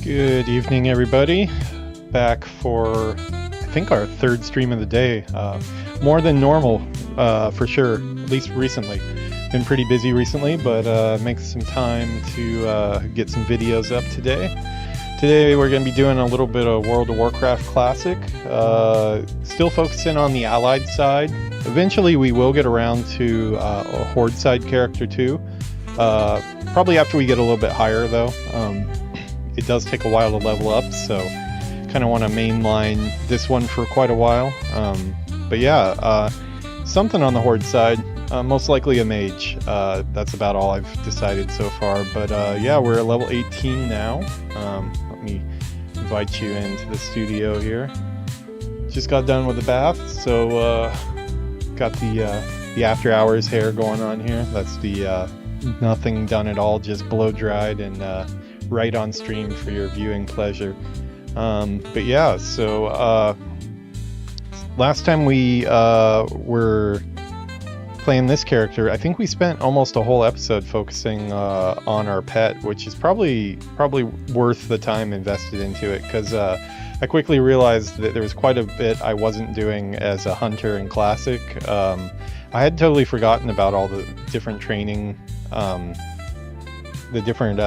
Good evening, everybody. Back for, I think, our third stream of the day. More than normal, for sure, at least recently. Been pretty busy recently, but make some time to get some videos up today. Today we're going to be doing a little bit of World of Warcraft Classic. Still focusing on the Allied side. Eventually we will get around to a Horde side character too. Probably after we get a little bit higher though. It does take a while to level up, so kind of want to mainline this one for quite a while. But yeah, something on the Horde side, most likely a mage. That's about all I've decided so far. But yeah, we're at level 18 now. Let me invite you into the studio here. Just got done with the bath, so got the after hours hair going on here. That's the nothing done at all, just blow dried and right on stream for your viewing pleasure. But yeah, so last time we were playing this character, I think we spent almost a whole episode focusing on our pet, which is probably worth the time invested into it, because I quickly realized that there was quite a bit I wasn't doing as a hunter in Classic. I had totally forgotten about all the different training, the different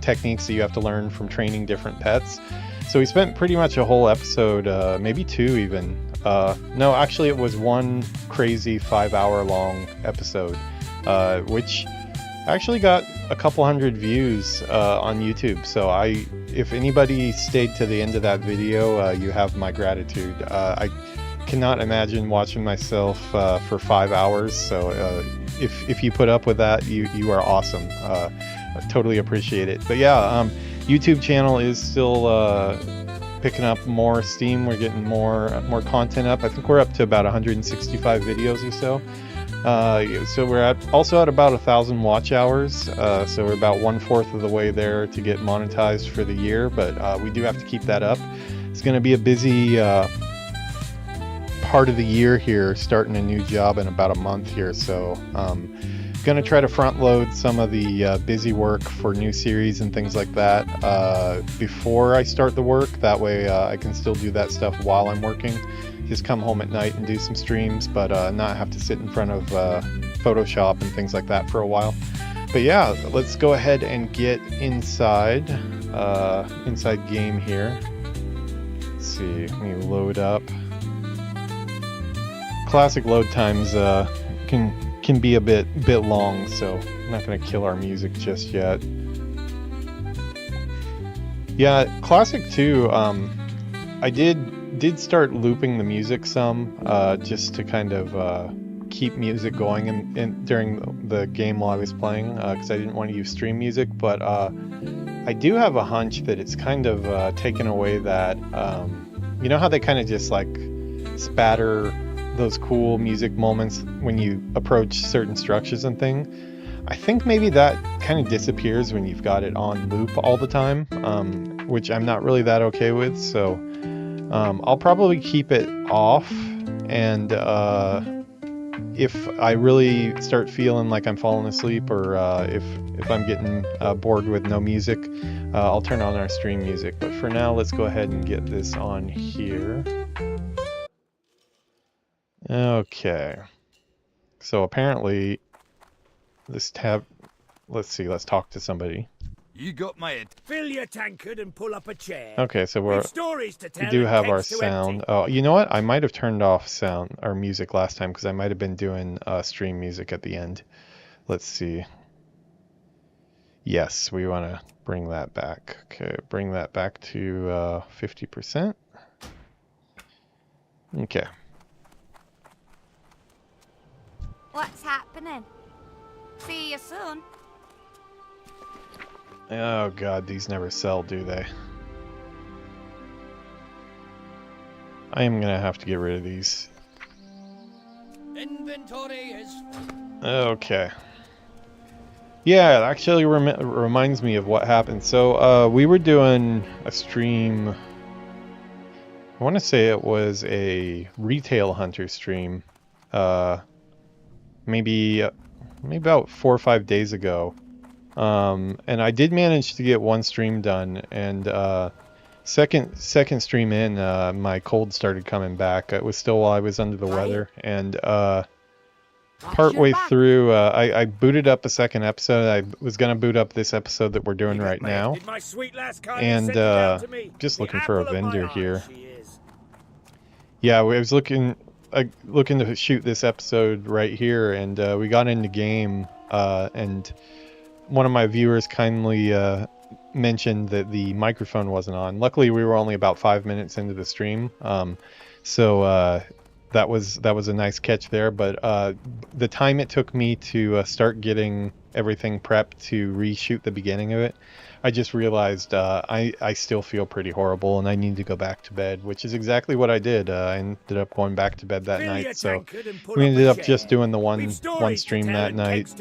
techniques that you have to learn from training different pets. So we spent pretty much a whole episode, maybe two even. No, actually it was one crazy 5-hour long episode, which actually got a couple hundred views on YouTube. So if anybody stayed to the end of that video, you have my gratitude. I cannot imagine watching myself for 5 hours. So if you put up with that, you are awesome. I totally appreciate it. But yeah, YouTube channel is still picking up more steam. We're getting more content up. I think we're up to about 165 videos or so. So we're also at about 1,000 watch hours. So we're about 1/4 of the way there to get monetized for the year. But we do have to keep that up. It's going to be a busy part of the year here, starting a new job in about a month here. So going to try to front load some of the busy work for new series and things like that before I start the work. That way I can still do that stuff while I'm working. Just come home at night and do some streams, but not have to sit in front of Photoshop and things like that for a while. But yeah, let's go ahead and get inside game here. Let's see, let me load up. Classic load times can be a bit long, so I'm not going to kill our music just yet. Yeah, Classic 2, I did start looping the music some, just to kind of keep music going during the game while I was playing, because I didn't want to use stream music, but I do have a hunch that it's kind of taken away that, you know how they kind of just like spatter those cool music moments when you approach certain structures and things. I think maybe that kind of disappears when you've got it on loop all the time, which I'm not really that okay with. So I'll probably keep it off, and if I really start feeling like I'm falling asleep, or if I'm getting bored with no music, I'll turn on our stream music. But for now, let's go ahead and get this on here. Okay. So apparently this tab... Let's see, let's talk to somebody. You got my head. Fill your tankard and pull up a chair. Okay, so We've stories to we tell do and have our kegs to sound. empty. Oh, you know what? I might have turned off sound or music last time because I might have been doing stream music at the end. Let's see. Yes, we want to bring that back. Okay, bring that back to 50%. Okay. What's happening? See you soon. Oh god, these never sell, do they? I am gonna have to get rid of these. Inventory is... Okay. Yeah, it actually reminds me of what happened. So, we were doing a stream. I want to say it was a retail hunter stream. Maybe about 4 or 5 days ago. And I did manage to get one stream done, and second stream in, my cold started coming back. It was still while I was under the weather, and partway through, I booted up a second episode. I was gonna boot up this episode that we're doing right now, and just looking for a vendor here. Yeah, I was looking to shoot this episode right here, and we got into game, and one of my viewers kindly mentioned that the microphone wasn't on. Luckily, we were only about 5 minutes into the stream, so that was a nice catch there. But the time it took me to start getting everything prepped to reshoot the beginning of it, I just realized I still feel pretty horrible and I need to go back to bed, which is exactly what I did. I ended up going back to bed that night, so we ended up just doing the one stream that night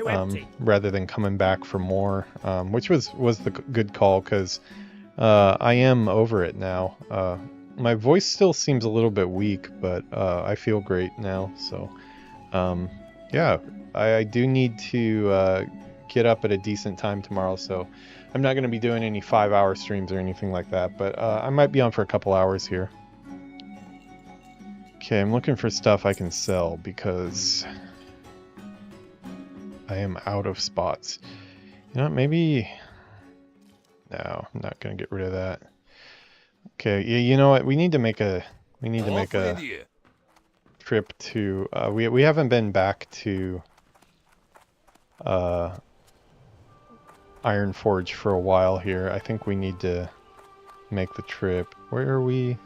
rather than coming back for more, which was the good call, because I am over it now. My voice still seems a little bit weak, but I feel great now. So yeah, I do need to get up at a decent time tomorrow, so I'm not going to be doing any 5-hour streams or anything like that, but I might be on for a couple hours here. Okay, I'm looking for stuff I can sell because I am out of spots. You know what, maybe... No, I'm not going to get rid of that. Okay, yeah, you know what, we need to make a trip to... we haven't been back to... Iron Forge for a while here. I think we need to make the trip. Where are we?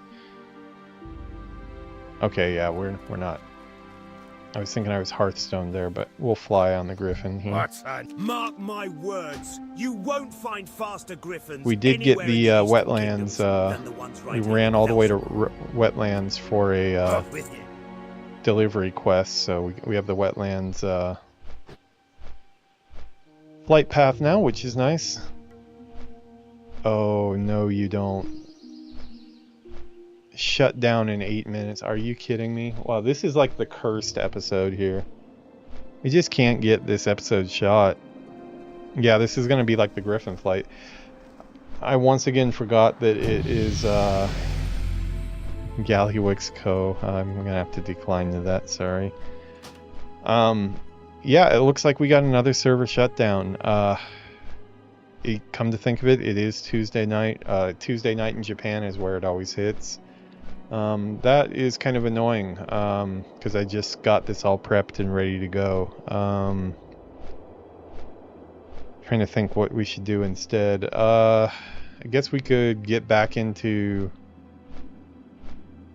Okay, yeah, we're not. I was thinking I was Hearthstone there, but we'll fly on the Griffin here. Mark my words, you won't find faster griffins. We did get the wetlands. We ran all the way to wetlands for a delivery quest, so we have the wetlands flight path now, which is nice. Oh, no, you don't. Shut down in 8 minutes. Are you kidding me? Wow, this is like the cursed episode here. We just can't get this episode shot. Yeah, this is going to be like the Griffin flight. I once again forgot that it is Gallywix Co. I'm going to have to decline to that, sorry. Yeah, it looks like we got another server shutdown. Come to think of it, it is Tuesday night. Tuesday night in Japan is where it always hits. That is kind of annoying, because I just got this all prepped and ready to go. Trying to think what we should do instead. I guess we could get back into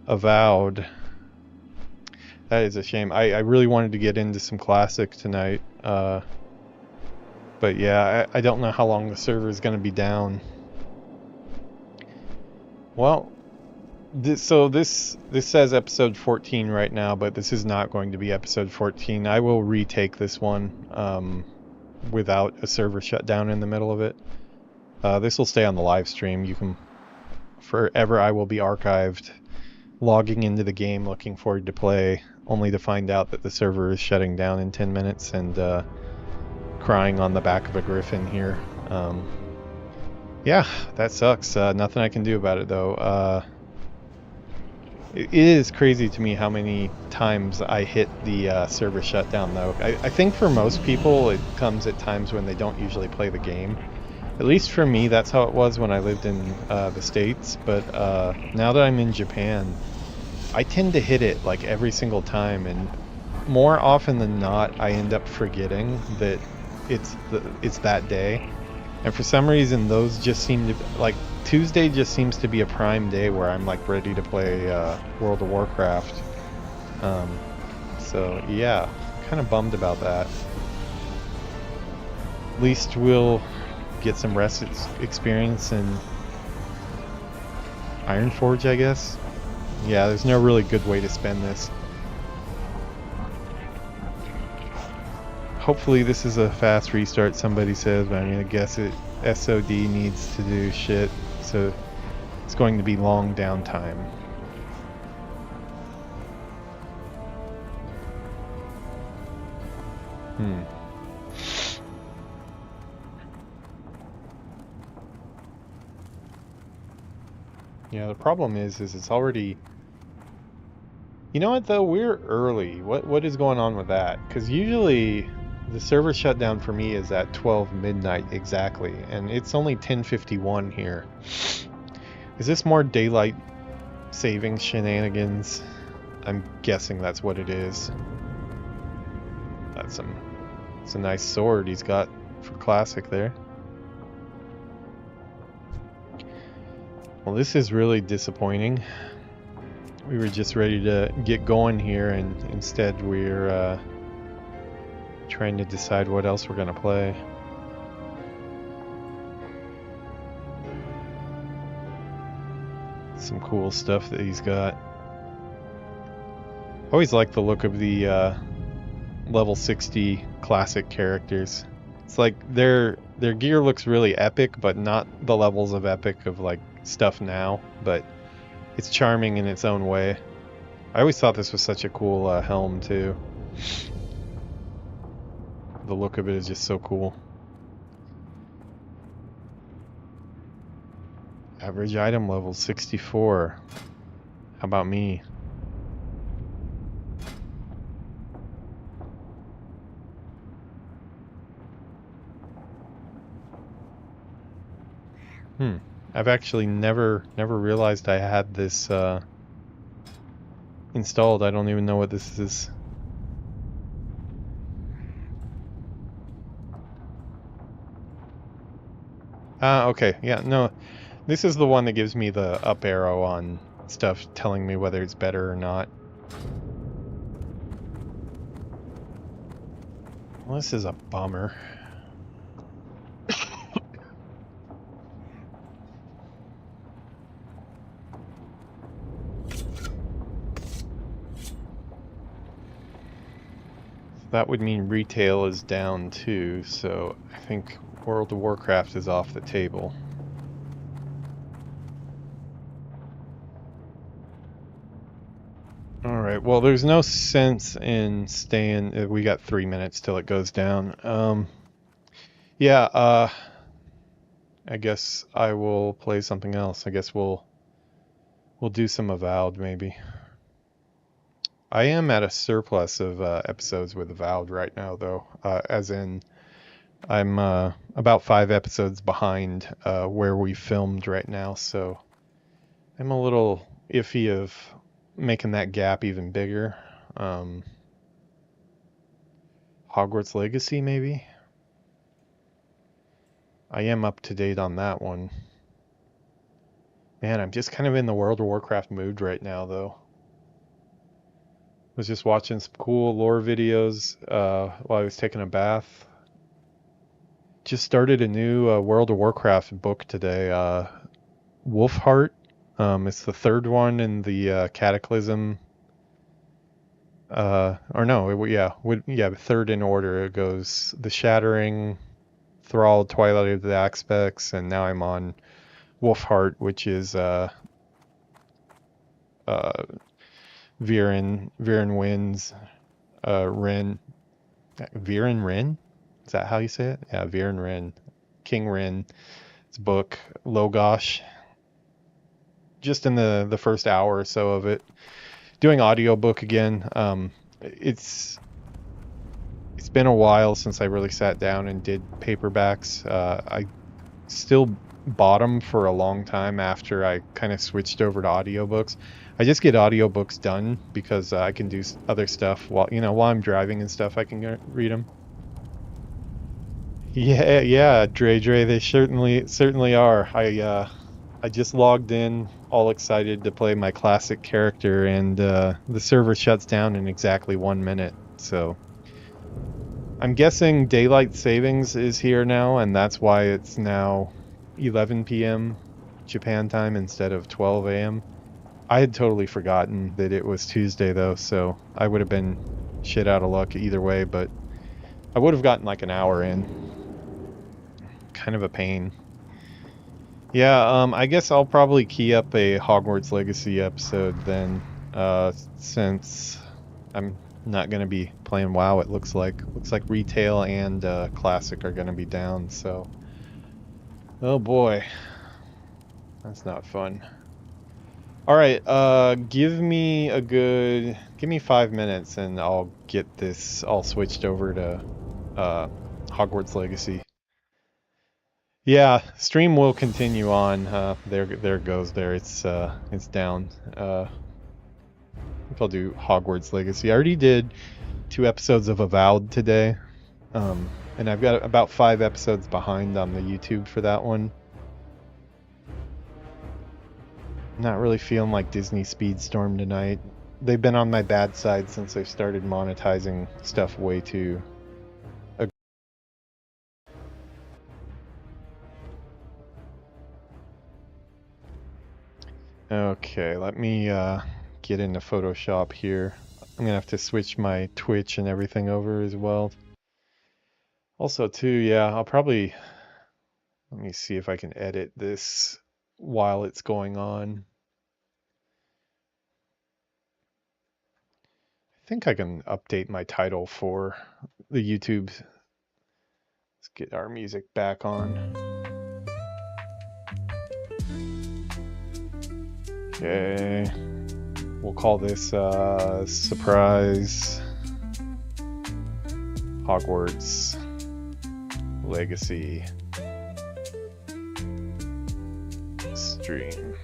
Avowed. That is a shame. I really wanted to get into some Classic tonight. But yeah, I don't know how long the server is going to be down. Well, this says episode 14 right now, but this is not going to be episode 14. I will retake this one without a server shutdown in the middle of it. This will stay on the live stream. You can... Forever I will be archived, logging into the game, looking forward to play, only to find out that the server is shutting down in 10 minutes and crying on the back of a Griffin here. Yeah, that sucks. Nothing I can do about it, though. It is crazy to me how many times I hit the server shutdown, though. I think for most people, it comes at times when they don't usually play the game. At least for me, that's how it was when I lived in the States. But now that I'm in Japan, I tend to hit it like every single time, and more often than not, I end up forgetting that it's that day. And for some reason, those just seem to, like, Tuesday just seems to be a prime day where I'm like ready to play World of Warcraft. So yeah, kind of bummed about that. At least we'll get some rest experience in Ironforge, I guess. Yeah, there's no really good way to spend this. Hopefully this is a fast restart, somebody says, but I mean, I guess SOD needs to do shit, so it's going to be long downtime. Yeah, the problem is it's already... You know what, though? We're early. What is going on with that? Because usually the server shutdown for me is at 12 midnight exactly, and it's only 10:51 here. Is this more daylight saving shenanigans? I'm guessing that's what it is. It's a nice sword he's got for classic there. Well, this is really disappointing. We were just ready to get going here, and instead we're trying to decide what else we're gonna play. Some cool stuff that he's got. I always like the look of the level 60 classic characters. It's like their gear looks really epic, but not the levels of epic of like stuff now, but it's charming in its own way. I always thought this was such a cool helm too. The look of it is just so cool. Average item level 64. How about me? I've actually never realized I had this installed. I don't even know what this is. Okay, yeah, no. This is the one that gives me the up arrow on stuff telling me whether it's better or not. Well, this is a bummer. That would mean retail is down too, so I think World of Warcraft is off the table. Alright, well there's no sense in staying... We got 3 minutes till it goes down. Yeah, I guess I will play something else. I guess we'll do some Avowed maybe. I am at a surplus of episodes with Avowed right now, though. As in, I'm about 5 episodes behind where we filmed right now, so I'm a little iffy of making that gap even bigger. Hogwarts Legacy, maybe? I am up to date on that one. Man, I'm just kind of in the World of Warcraft mood right now, though. Was just watching some cool lore videos while I was taking a bath. Just started a new World of Warcraft book today. Wolfheart. It's the 3rd one in the Cataclysm. Or no, yeah, 3rd in order. It goes The Shattering, Thrall, Twilight of the Aspects, and now I'm on Wolfheart, which is Viren Wins, Ren. Viren Ren? Is that how you say it? Yeah, Viren Ren. King Ren. It's a book. Logosh. just in the first hour or so of it. Doing audiobook again. It's been a while since I really sat down and did paperbacks. I still bought them for a long time after I kind of switched over to audiobooks. I just get audiobooks done because I can do other stuff while I'm driving and stuff. I can read them. Yeah, Dre, they certainly are. I just logged in, all excited to play my classic character, and the server shuts down in exactly 1 minute. So I'm guessing daylight savings is here now, and that's why it's now 11 p.m. Japan time instead of 12 a.m. I had totally forgotten that it was Tuesday though, so I would have been shit out of luck either way, but I would have gotten like an hour in. Kind of a pain. Yeah, I guess I'll probably key up a Hogwarts Legacy episode then, since I'm not going to be playing WoW, it looks like. Looks like retail and classic are going to be down, so... Oh boy. That's not fun. Alright, give me 5 minutes and I'll get this all switched over to Hogwarts Legacy. Yeah, stream will continue on. There it goes there. It's down. I think I'll do Hogwarts Legacy. I already did 2 episodes of Avowed today. And I've got about 5 episodes behind on the YouTube for that one. Not really feeling like Disney Speedstorm tonight. They've been on my bad side since they started monetizing stuff way too. Okay, let me get into Photoshop here. I'm gonna have to switch my Twitch and everything over as well. Also too, yeah, I'll probably... Let me see if I can edit this while it's going on. I think I can update my title for the YouTube. Let's get our music back on. Okay, we'll call this Surprise Hogwarts Legacy stream.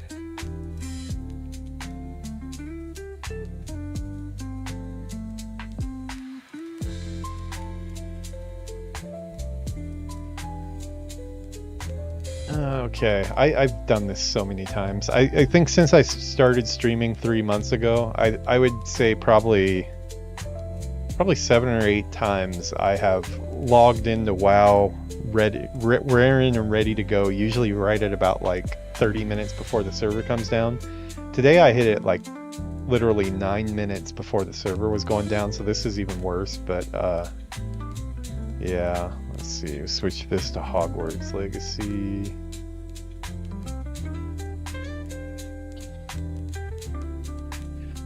Okay, I've done this so many times. I think since I started streaming 3 months ago, I would say probably 7 or 8 times I have logged into WoW, raring and ready to go, usually right at about like 30 minutes before the server comes down. Today I hit it like literally 9 minutes before the server was going down, so this is even worse, but yeah, let's see, switch this to Hogwarts Legacy.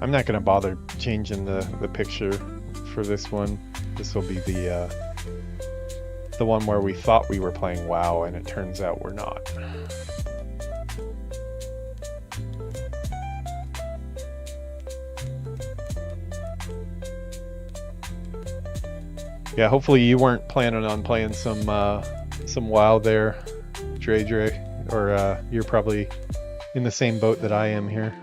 I'm not going to bother changing the picture for this one. This will be the one where we thought we were playing WoW and it turns out we're not. Yeah, hopefully you weren't planning on playing some WoW there, Dre, or you're probably in the same boat that I am here.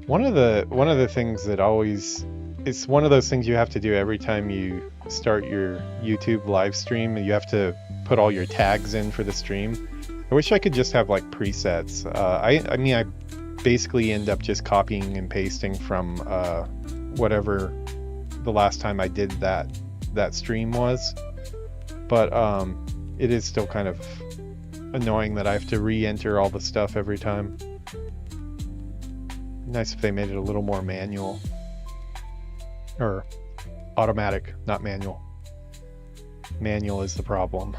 One of the things that always, it's one of those things you have to do every time you start your YouTube live stream. You have to put all your tags in for the stream. I wish I could just have like presets. I mean, I basically end up just copying and pasting from whatever the last time I did that stream was. But it is still kind of annoying that I have to re-enter all the stuff every time. Nice if they made it a little more manual. Or automatic, not manual. Manual is the problem.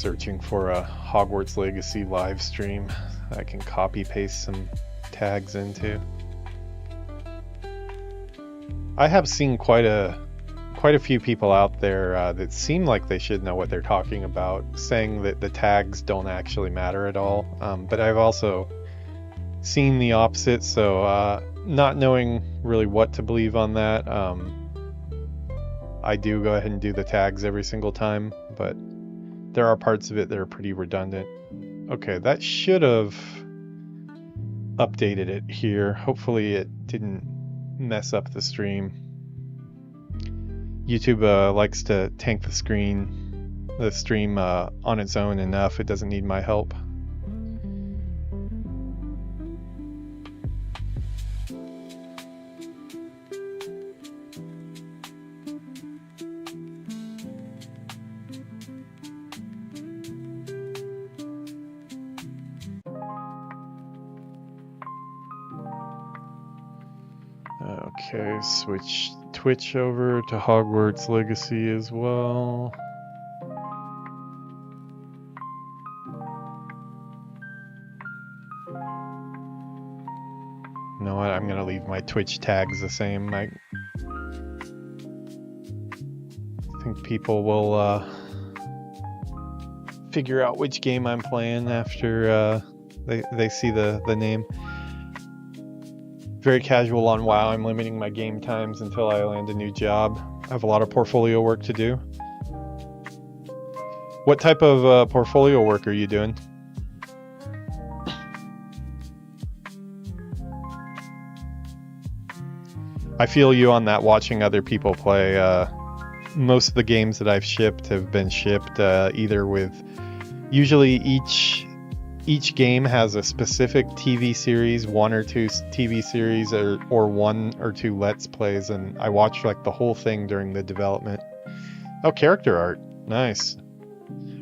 searching for a Hogwarts Legacy live stream I can copy paste some tags into. I have seen quite a few people out there that seem like they should know what they're talking about, saying that the tags don't actually matter at all. But I've also seen the opposite, so not knowing really what to believe on that, I do go ahead and do the tags every single time, but there are parts of it that are pretty redundant. Okay, that should have updated it here. Hopefully it didn't mess up the stream. YouTube likes to tank the stream on its own enough. It doesn't need my help. Okay, switch Twitch over to Hogwarts Legacy as well. You know what? I'm gonna leave my Twitch tags the same. I think people will figure out which game I'm playing after they see the name. Very casual on WoW. I'm limiting my game times until I land a new job. I have a lot of portfolio work to do. What type of portfolio work are you doing? I feel you on that, watching other people play. Most of the games that I've shipped have been shipped either with... Usually each game has a specific TV series, 1 or 2 TV series, or 1 or 2 Let's Plays, and I watch like the whole thing during the development. Oh, character art. Nice.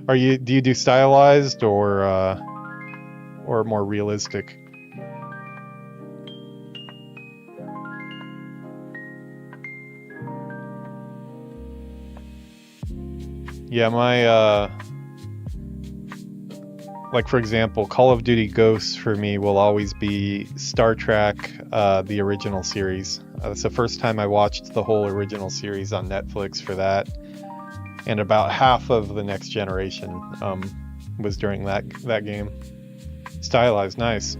Do you do stylized or more realistic? Yeah, my like for example, Call of Duty Ghosts for me will always be Star Trek, the original series. It's the first time I watched the whole original series on Netflix for that, and about half of the Next Generation was during that game. Stylized, nice.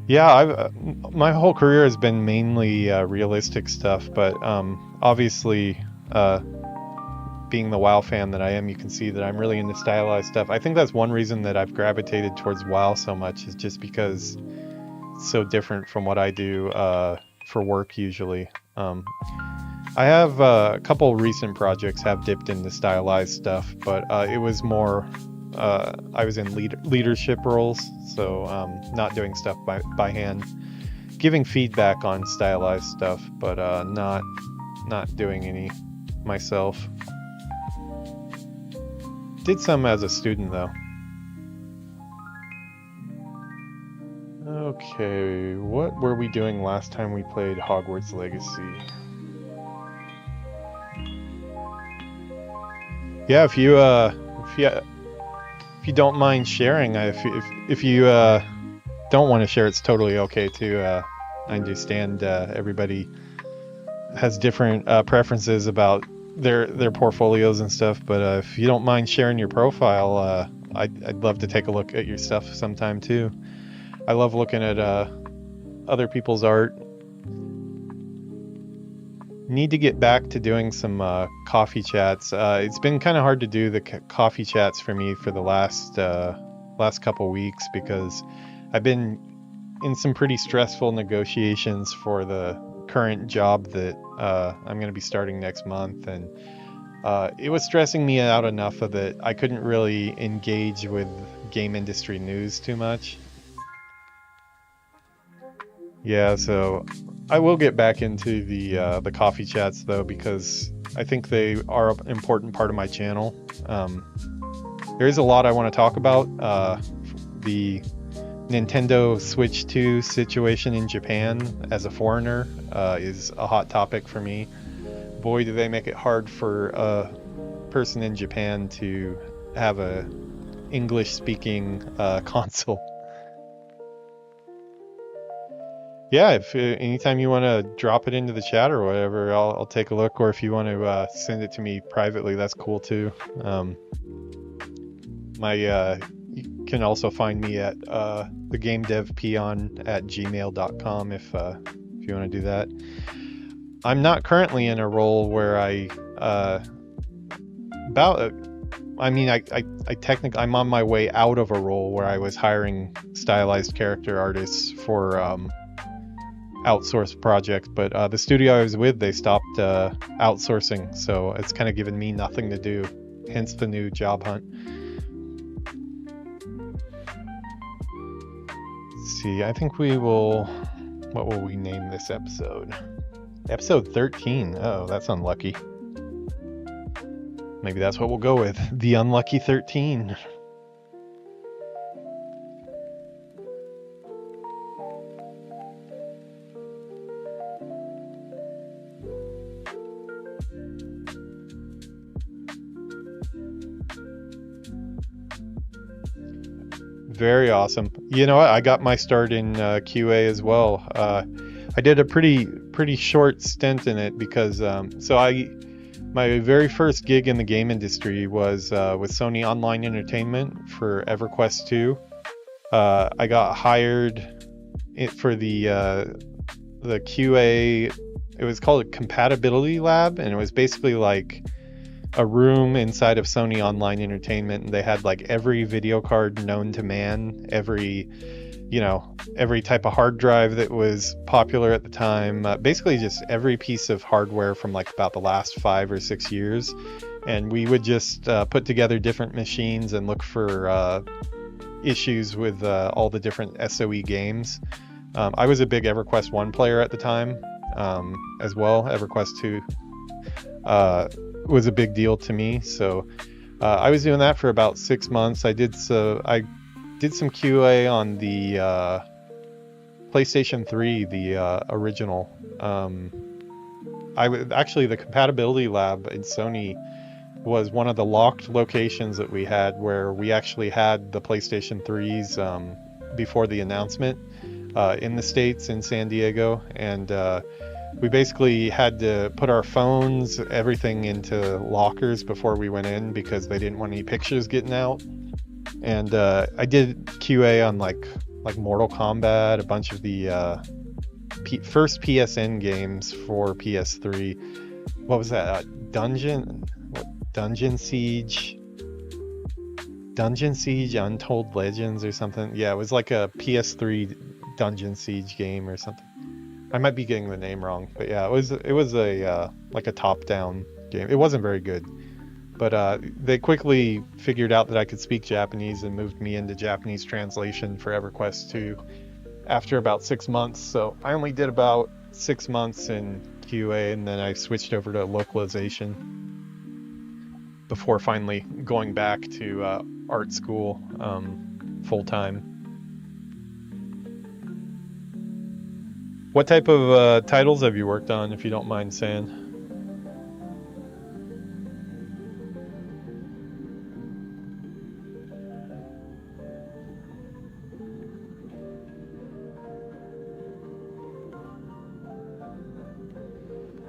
Yeah, my whole career has been mainly realistic stuff, but obviously. Being the WoW fan that I am, you can see that I'm really into stylized stuff. I think that's one reason that I've gravitated towards WoW so much, is just because it's so different from what I do for work usually. I have a couple recent projects have dipped into stylized stuff, but it was more I was in leadership roles, so not doing stuff by hand, giving feedback on stylized stuff, but not doing any myself. Did some as a student though. Okay, what were we doing last time we played Hogwarts Legacy? Yeah, if you don't mind sharing, if you don't want to share, it's totally okay too. I understand everybody has different preferences about their portfolios and stuff, but if you don't mind sharing your profile, I'd love to take a look at your stuff sometime too. I love looking at other people's art. Need to get back to doing some coffee chats. It's been kind of hard to do the coffee chats for me for the last couple weeks, because I've been in some pretty stressful negotiations for the current job that I'm going to be starting next month, and it was stressing me out enough that I couldn't really engage with game industry news too much. Yeah, so I will get back into the coffee chats though, because I think they are an important part of my channel. There is a lot I want to talk about. The Nintendo Switch 2 situation in Japan as a foreigner is a hot topic for me. Boy, do they make it hard for a person in Japan to have a English speaking console. Yeah, if anytime you want to drop it into the chat or whatever, I'll take a look. Or if you want to send it to me privately, that's cool too. You can also find me at thegamedevpeon@gmail.com if you want to do that. I'm not currently in a role where I technically I'm on my way out of a role where I was hiring stylized character artists for outsourced projects, but the studio I was with, they stopped outsourcing, so it's kind of given me nothing to do, hence the new job hunt. Let's see, I think we will, what will we name this episode? Episode 13. Oh, that's unlucky. Maybe that's what we'll go with, the unlucky 13. Very awesome. You know what? I got my start in QA as well. I did a pretty short stint in it because my very first gig in the game industry was with Sony Online Entertainment for EverQuest 2. I got hired for the QA. It was called a compatibility lab, and it was basically like a room inside of Sony Online Entertainment, and they had like every video card known to man, every type of hard drive that was popular at the time, basically just every piece of hardware from like about the last 5 or 6 years. And we would just put together different machines and look for issues with all the different SOE games. I was a big EverQuest 1 player at the time as well. EverQuest 2 was a big deal to me, so I was doing that for about 6 months. I did some QA on the PlayStation 3, the original. The compatibility lab in Sony was one of the locked locations that we had, where we actually had the PlayStation 3s before the announcement in the States, in San Diego, and we basically had to put our phones, everything, into lockers before we went in because they didn't want any pictures getting out. And I did QA on like Mortal Kombat, a bunch of the first PSN games for PS3. What was that? Dungeon Siege, Untold Legends or something. Yeah, it was like a PS3 Dungeon Siege game or something. I might be getting the name wrong, but yeah, it was a like a top-down game. It wasn't very good, but they quickly figured out that I could speak Japanese and moved me into Japanese translation for EverQuest 2 after about 6 months. So I only did about 6 months in QA, and then I switched over to localization before finally going back to art school full-time. What type of titles have you worked on, if you don't mind saying?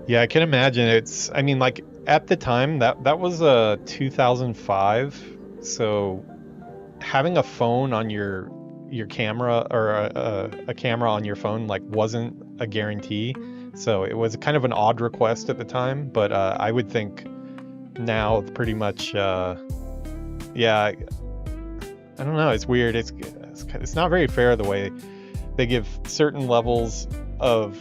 Yeah, I can imagine. Like at the time that was 2005, so having a phone on your camera, or a camera on your phone, like, wasn't a guarantee. So it was kind of an odd request at the time, but I would think now pretty much yeah, I don't know, it's weird. It's not very fair the way they give certain levels of,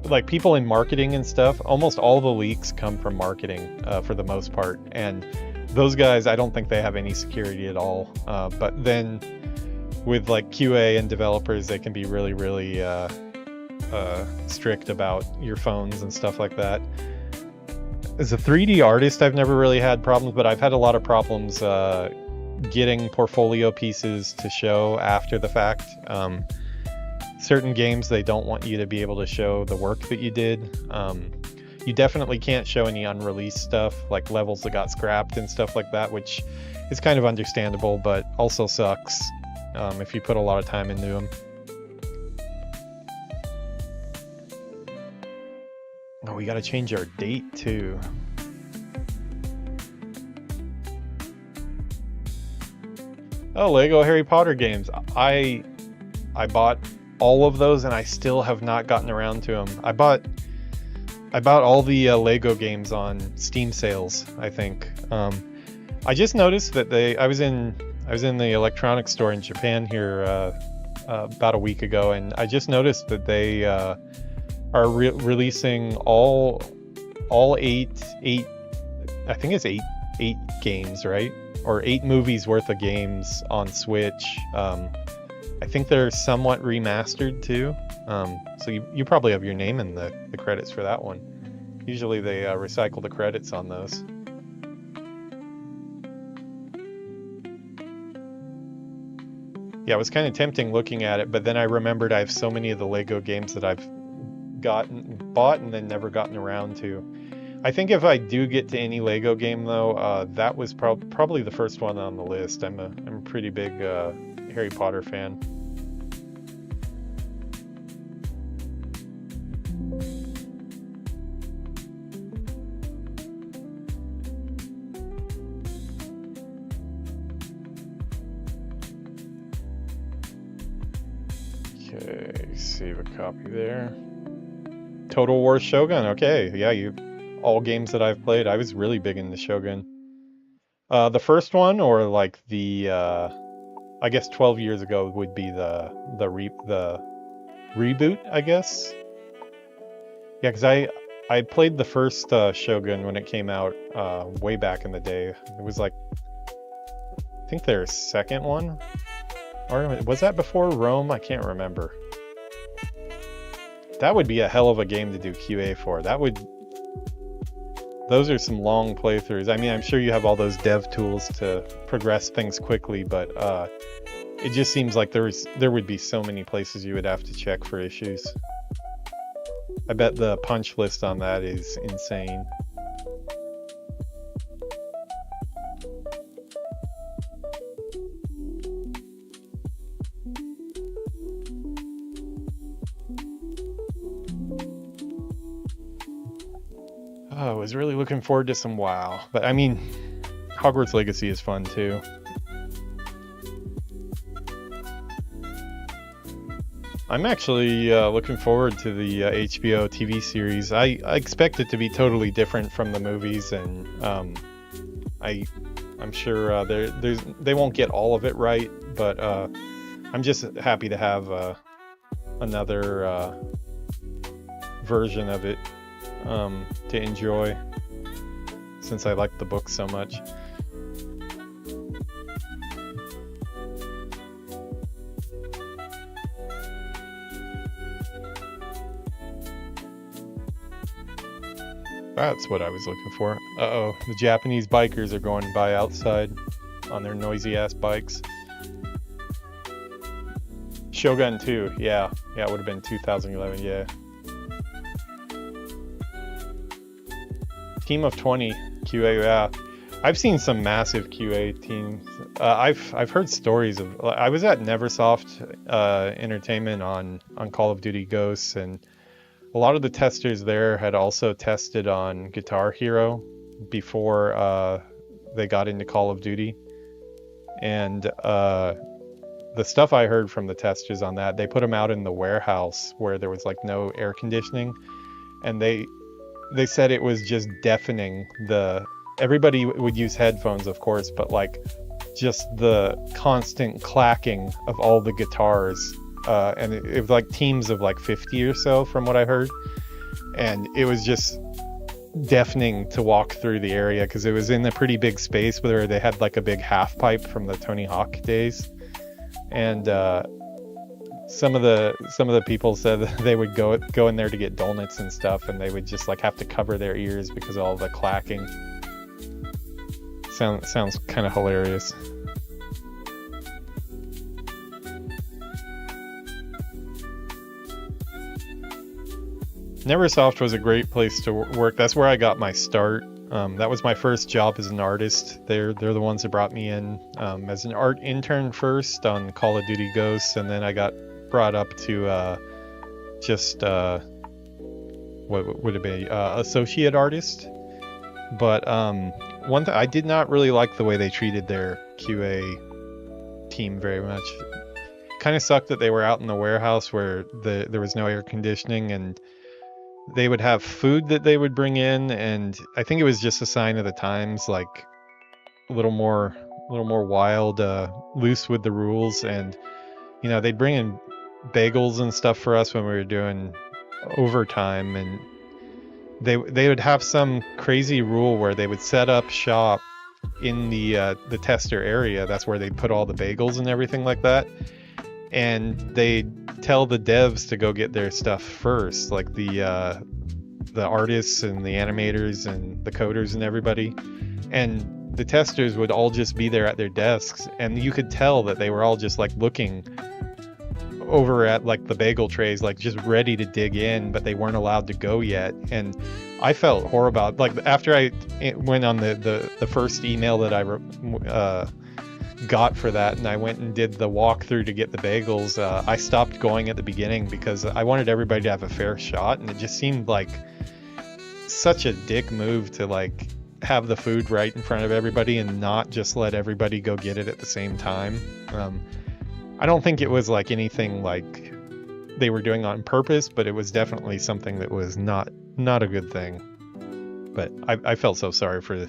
like, people in marketing and stuff. Almost all the leaks come from marketing for the most part, and those guys, I don't think they have any security at all. But then with like QA and developers, they can be really, really strict about your phones and stuff like that. As a 3D artist, I've never really had problems, but I've had a lot of problems getting portfolio pieces to show after the fact. Certain games, they don't want you to be able to show the work that you did. You definitely can't show any unreleased stuff, like levels that got scrapped and stuff like that, which is kind of understandable, but also sucks if you put a lot of time into them. Oh, we gotta change our date too. Oh, Lego Harry Potter games. I bought all of those and I still have not gotten around to them. I bought all the Lego games on Steam sales, I think. I just noticed that I was in the electronics store in Japan here about a week ago, and I just noticed that they are releasing all eight I think it's eight games, right? Or 8 movies worth of games on Switch. I think they're somewhat remastered too. So you probably have your name in the credits for that one. Usually they recycle the credits on those. Yeah, it was kind of tempting looking at it, but then I remembered I have so many of the Lego games that I've bought and then never gotten around to. I think if I do get to any Lego game though, that was probably the first one on the list. I'm a pretty big Harry Potter fan. Okay, save a copy there. Total War Shogun. Okay, yeah, all games that I've played. I was really big into Shogun. The first one, or like the I guess 12 years ago would be the reboot, I guess. Yeah, because I played the first Shogun when it came out way back in the day. It was like, I think their second one, or was that before Rome? I can't remember. That would be a hell of a game to do QA for. Those are some long playthroughs. I mean, I'm sure you have all those dev tools to progress things quickly, but it just seems like there would be so many places you would have to check for issues. I bet the punch list on that is insane. Oh, I was really looking forward to some WoW, but I mean, Hogwarts Legacy is fun too. I'm actually looking forward to the HBO TV series. I expect it to be totally different from the movies, and I'm sure they won't get all of it right, but I'm just happy to have another version of it to enjoy, since I like the book so much. That's what I was looking for. Uh-oh, the Japanese bikers are going by outside on their noisy ass bikes. Shogun 2, yeah, it would have been 2011, yeah. Team of 20 QA, yeah. I've seen some massive QA teams. I've heard stories of. I was at Neversoft Entertainment on Call of Duty Ghosts, and a lot of the testers there had also tested on Guitar Hero before they got into Call of Duty. And the stuff I heard from the testers on that, they put them out in the warehouse where there was like no air conditioning, and they said it was just deafening. Everybody would use headphones, of course, but like just the constant clacking of all the guitars. And it was like teams of like 50 or so from what I heard. And it was just deafening to walk through the area because it was in a pretty big space where they had like a big half pipe from the Tony Hawk days. And some of the people said that they would go in there to get donuts and stuff, and they would just like have to cover their ears because of all the clacking. Sounds kind of hilarious. Neversoft was a great place to work. That's where I got my start. That was my first job as an artist. They're the ones that brought me in as an art intern first on Call of Duty Ghosts, and then I got brought up to just what would it be, associate artist. But one thing, I did not really like the way they treated their QA team very much. Kind of sucked that they were out in the warehouse where there was no air conditioning, and they would have food that they would bring in, and I think it was just a sign of the times, like a little more wild, loose with the rules. And you know, they'd bring in bagels and stuff for us when we were doing overtime, and they would have some crazy rule where they would set up shop in the tester area. That's where they'd put all the bagels and everything like that, and they'd tell the devs to go get their stuff first, like the artists and the animators and the coders and everybody, and the testers would all just be there at their desks, and you could tell that they were all just like looking over at like the bagel trays, like just ready to dig in, but they weren't allowed to go yet. And I felt horrible. Like after I went on the first email that I got for that, and I went and did the walkthrough to get the bagels, I stopped going at the beginning because I wanted everybody to have a fair shot, and it just seemed like such a dick move to like have the food right in front of everybody and not just let everybody go get it at the same time. I don't think it was like anything like they were doing on purpose, but it was definitely something that was not a good thing. But I felt so sorry for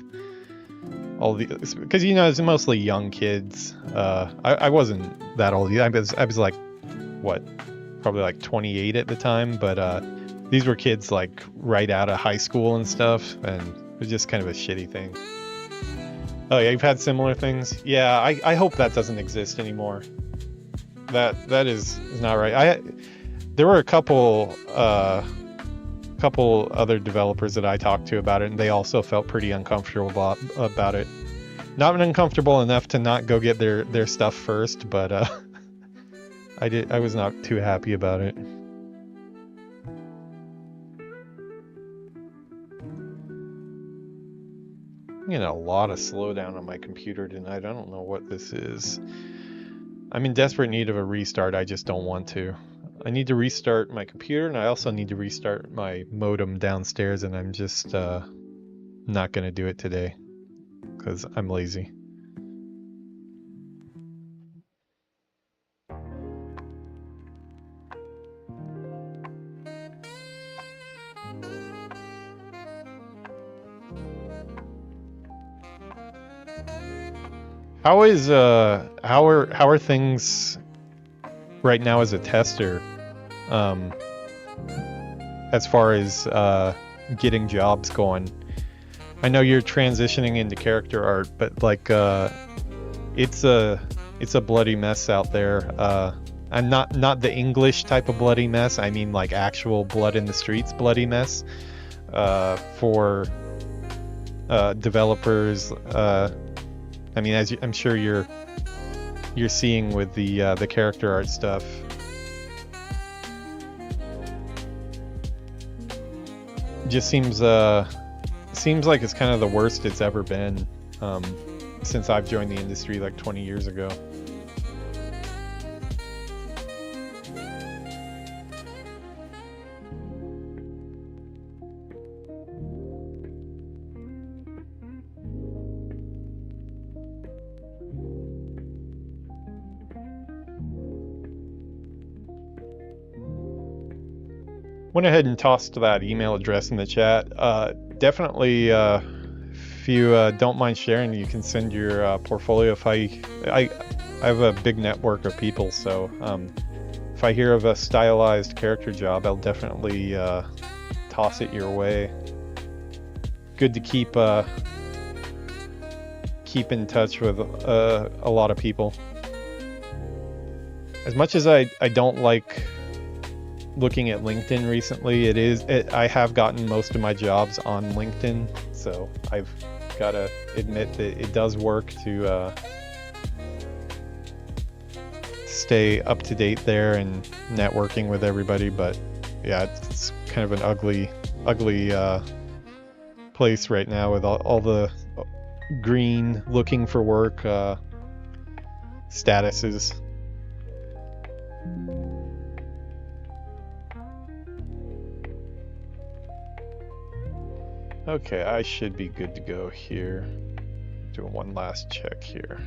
all the, because you know, it's mostly young kids. I wasn't that old. I was like, what, probably like 28 at the time, but these were kids like right out of high school and stuff, and it was just kind of a shitty thing. Oh yeah, you've had similar things? Yeah, I hope that doesn't exist anymore. That is not right. There were a couple other developers that I talked to about it, and they also felt pretty uncomfortable about it. Not uncomfortable enough to not go get their stuff first, but I was not too happy about it. I'm getting a lot of slowdown on my computer tonight. I don't know what this is. I'm in desperate need of a restart. I just don't want to. I need to restart my computer, and I also need to restart my modem downstairs, and I'm just not going to do it today because I'm lazy. How are things right now as a tester, as far as getting jobs going? I know you're transitioning into character art, but like it's a bloody mess out there. I'm not the English type of bloody mess. I mean like actual blood in the streets bloody mess for developers. I mean, as I'm sure you're seeing with the character art stuff. Just seems like it's kind of the worst it's ever been since I've joined the industry like 20 years ago. Went ahead and tossed that email address in the chat. Definitely, if you don't mind sharing, you can send your portfolio. If I have a big network of people, so if I hear of a stylized character job, I'll definitely toss it your way. Good to keep in touch with a lot of people. As much as I don't like looking at LinkedIn recently, I have gotten most of my jobs on LinkedIn, so I've got to admit that it does work to stay up to date there and networking with everybody. But yeah, it's kind of an ugly place right now with all the green looking for work statuses. Okay, I should be good to go here. Doing one last check here.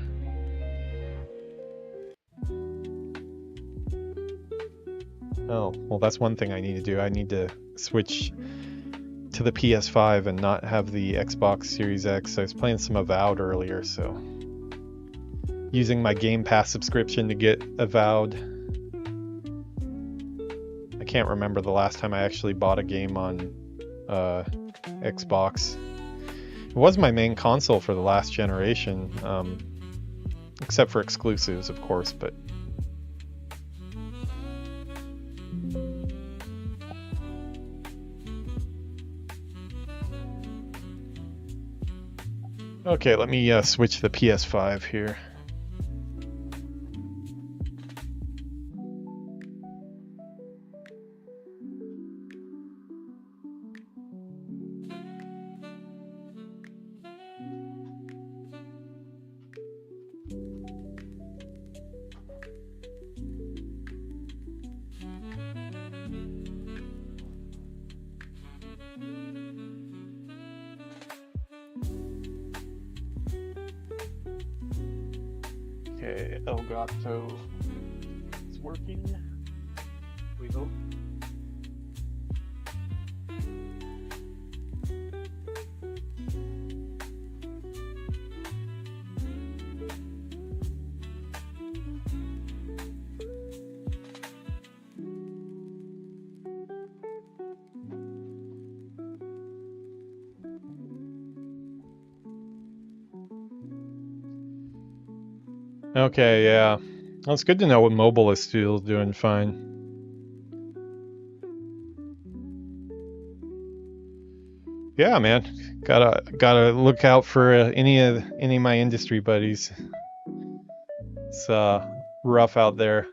Oh, well, that's one thing I need to do. I need to switch to the PS5 and not have the Xbox Series X. I was playing some Avowed earlier, so using my Game Pass subscription to get Avowed. I can't remember the last time I actually bought a game on Xbox. It was my main console for the last generation, except for exclusives, of course, but okay, let me switch the PS5 here. Okay, Elgato is working. We hope. Okay, yeah. Well, it's good to know what mobile is still doing fine. Yeah, man. Gotta look out for any of my industry buddies. It's rough out there.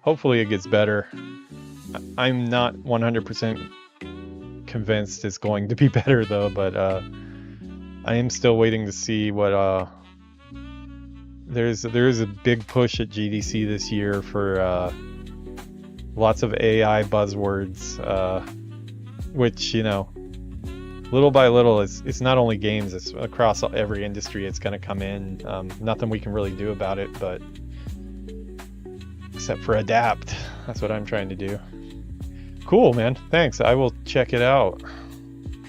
Hopefully it gets better. I'm not 100% convinced it's going to be better though, but I am still waiting to see what there is a big push at GDC this year for lots of AI buzzwords, which, you know, little by little, it's not only games, it's across every industry it's going to come in. Nothing we can really do about it, but except for adapt. That's what I'm trying to do. Cool, man. Thanks. I will check it out.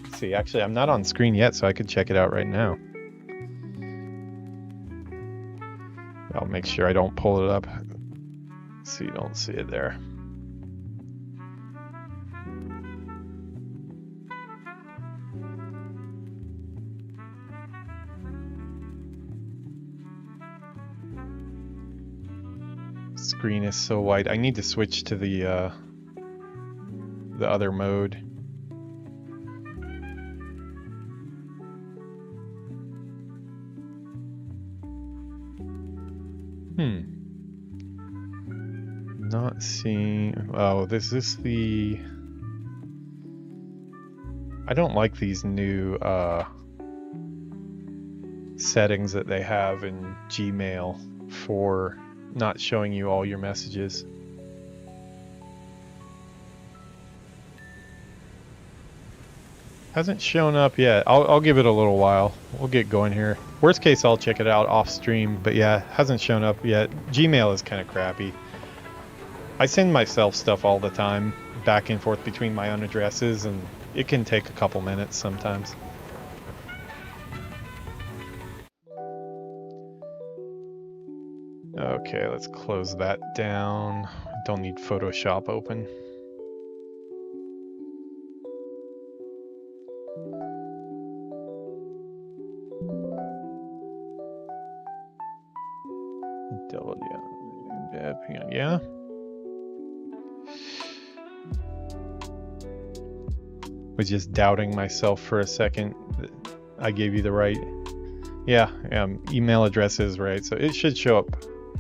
Let's see, actually, I'm not on screen yet, so I could check it out right now. I'll make sure I don't pull it up so you don't see it there. Screen is so white. I need to switch to the other mode. Not seeing. Oh, this is the. I don't like these new settings that they have in Gmail for not showing you all your messages. Hasn't shown up yet. I'll give it a little while. We'll get going here. Worst case, I'll check it out off stream, but yeah, hasn't shown up yet. Gmail is kind of crappy. I send myself stuff all the time, back and forth between my own addresses, and it can take a couple minutes sometimes. Okay, let's close that down. Don't need Photoshop open. Yeah. Was just doubting myself for a second. I gave you the right. Yeah, email address is right, so it should show up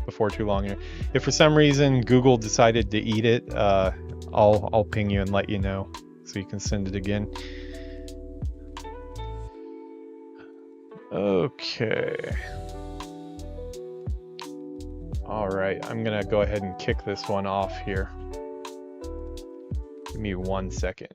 before too long here. If for some reason Google decided to eat it, I'll ping you and let you know so you can send it again. Okay. All right, I'm gonna go ahead and kick this one off here. Give me 1 second.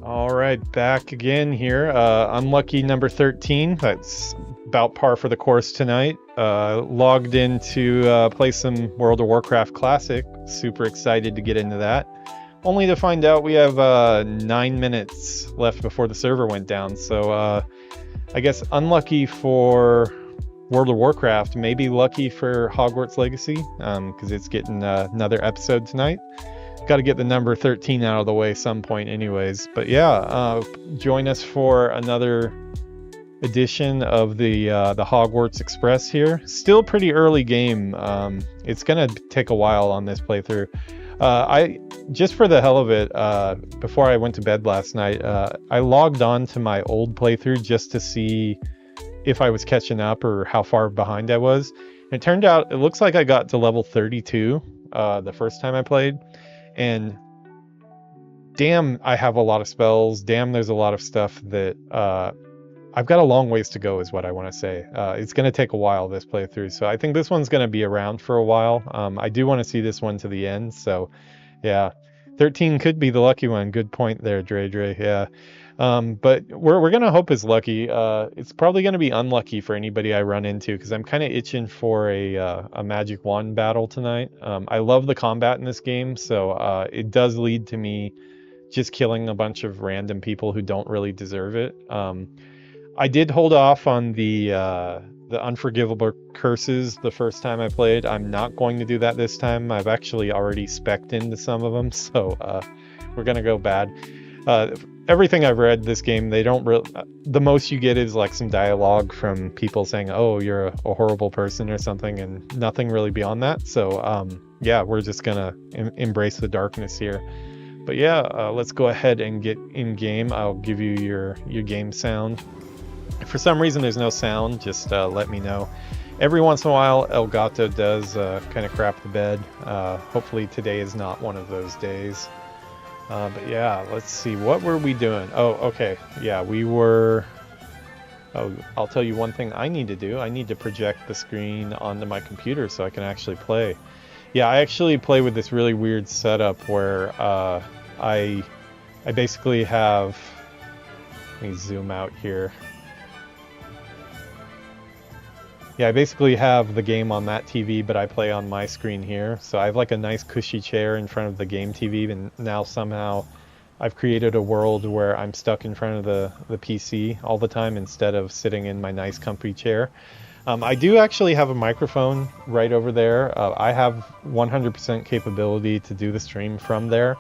All right, back again here. Unlucky number 13. That's about par for the course tonight. Logged in to play some World of Warcraft Classic. Super excited to get into that. Only to find out we have 9 minutes left before the server went down. So I guess unlucky for World of Warcraft, maybe lucky for Hogwarts Legacy, because it's getting another episode tonight. Got to get the number 13 out of the way some point anyways. But yeah, join us for another edition of the Hogwarts Express here. Still pretty early game. It's gonna take a while on this playthrough. I just for the hell of it, before I went to bed last night, I logged on to my old playthrough just to see if I was catching up or how far behind I was. And it turned out it looks like I got to level 32 the first time I played. And damn, I have a lot of spells. Damn, there's a lot of stuff that I've got a long ways to go is what I want to say. It's going to take a while, this playthrough. So I think this one's going to be around for a while. I do want to see this one to the end. So yeah, 13 could be the lucky one. Good point there, Dre. Yeah. But we're going to hope it's lucky. It's probably going to be unlucky for anybody I run into because I'm kind of itching for a magic wand battle tonight. I love the combat in this game, so it does lead to me just killing a bunch of random people who don't really deserve it. I did hold off on the unforgivable curses the first time I played. I'm not going to do that this time. I've actually already spec'd into some of them, so we're going to go bad. Everything I've read this game, they don't really, the most you get is like some dialogue from people saying, oh, you're a horrible person or something, and nothing really beyond that. So yeah, we're just gonna embrace the darkness here. But yeah, let's go ahead and get in game. I'll give you your game sound. If for some reason there's no sound, just let me know. Every once in a while, Elgato does kind of crap the bed. Hopefully today is not one of those days. But yeah, let's see, what were we doing? Oh, okay, yeah, we were, I'll tell you one thing I need to do. I need to project the screen onto my computer so I can actually play. Yeah, I actually play with this really weird setup where I basically have, let me zoom out here. Yeah, I basically have the game on that TV, but I play on my screen here. So I have like a nice cushy chair in front of the game TV, and now somehow I've created a world where I'm stuck in front of the PC all the time instead of sitting in my nice comfy chair. I do actually have a microphone right over there. I have 100% capability to do the stream from there.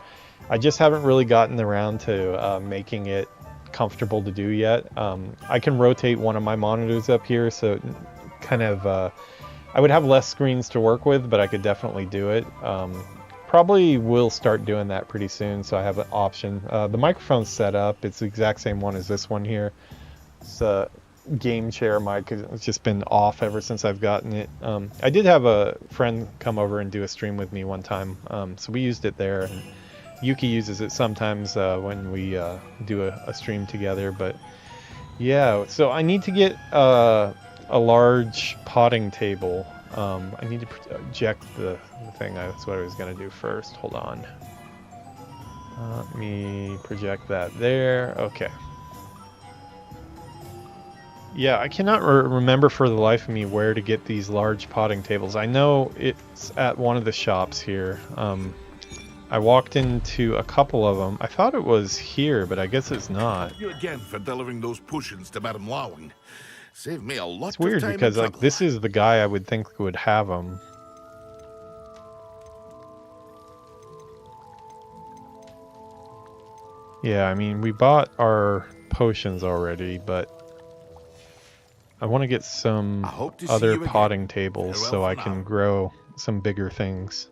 I just haven't really gotten around to making it comfortable to do yet. I can rotate one of my monitors up here, so kind of I would have less screens to work with, but I could definitely do it. Probably will start doing that pretty soon, so I have an option. The microphone's set up. It's the exact same one as this one here. It's a game chair mic. It's just been off ever since I've gotten it. I did have a friend come over and do a stream with me one time, so we used it there. And Yuki uses it sometimes when we do a stream together. But yeah, so I need to get a large potting table. I need to project the thing. That's what I was going to do first. Hold on. Let me project that there. Okay. Yeah, I cannot remember for the life of me where to get these large potting tables. I know it's at one of the shops here. I walked into a couple of them. I thought it was here, but I guess it's not. You again for delivering those potions to Madame Lowing. Saved me a lot It's weird of time because and like trouble. this is the guy I would think would have them. Yeah, I mean, we bought our potions already, but I want to get some I hope to see other you again. potting tables Farewell so for I now. can grow some bigger things.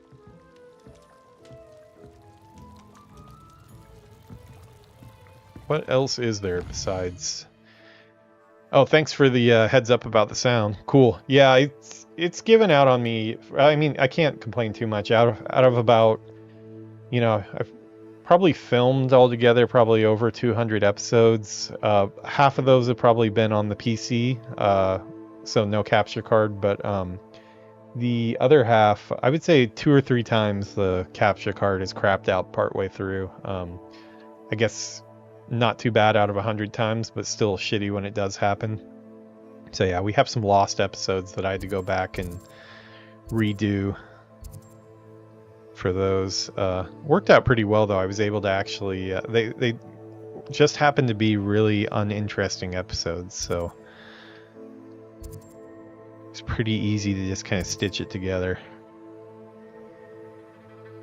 What else is there besides... Oh, thanks for the heads up about the sound. Cool. Yeah, it's given out on me. I mean, I can't complain too much. Out of about, you know, I've probably filmed altogether probably over 200 episodes. Half of those have probably been on the PC, so no capture card. But the other half, I would say 2 or 3 times the capture card is crapped out partway through. I guess not too bad out of 100 times, but still shitty when it does happen. So yeah, we have some lost episodes that I had to go back and redo for those. Worked out pretty well though. I was able to actually they just happened to be really uninteresting episodes, so it's pretty easy to just kind of stitch it together.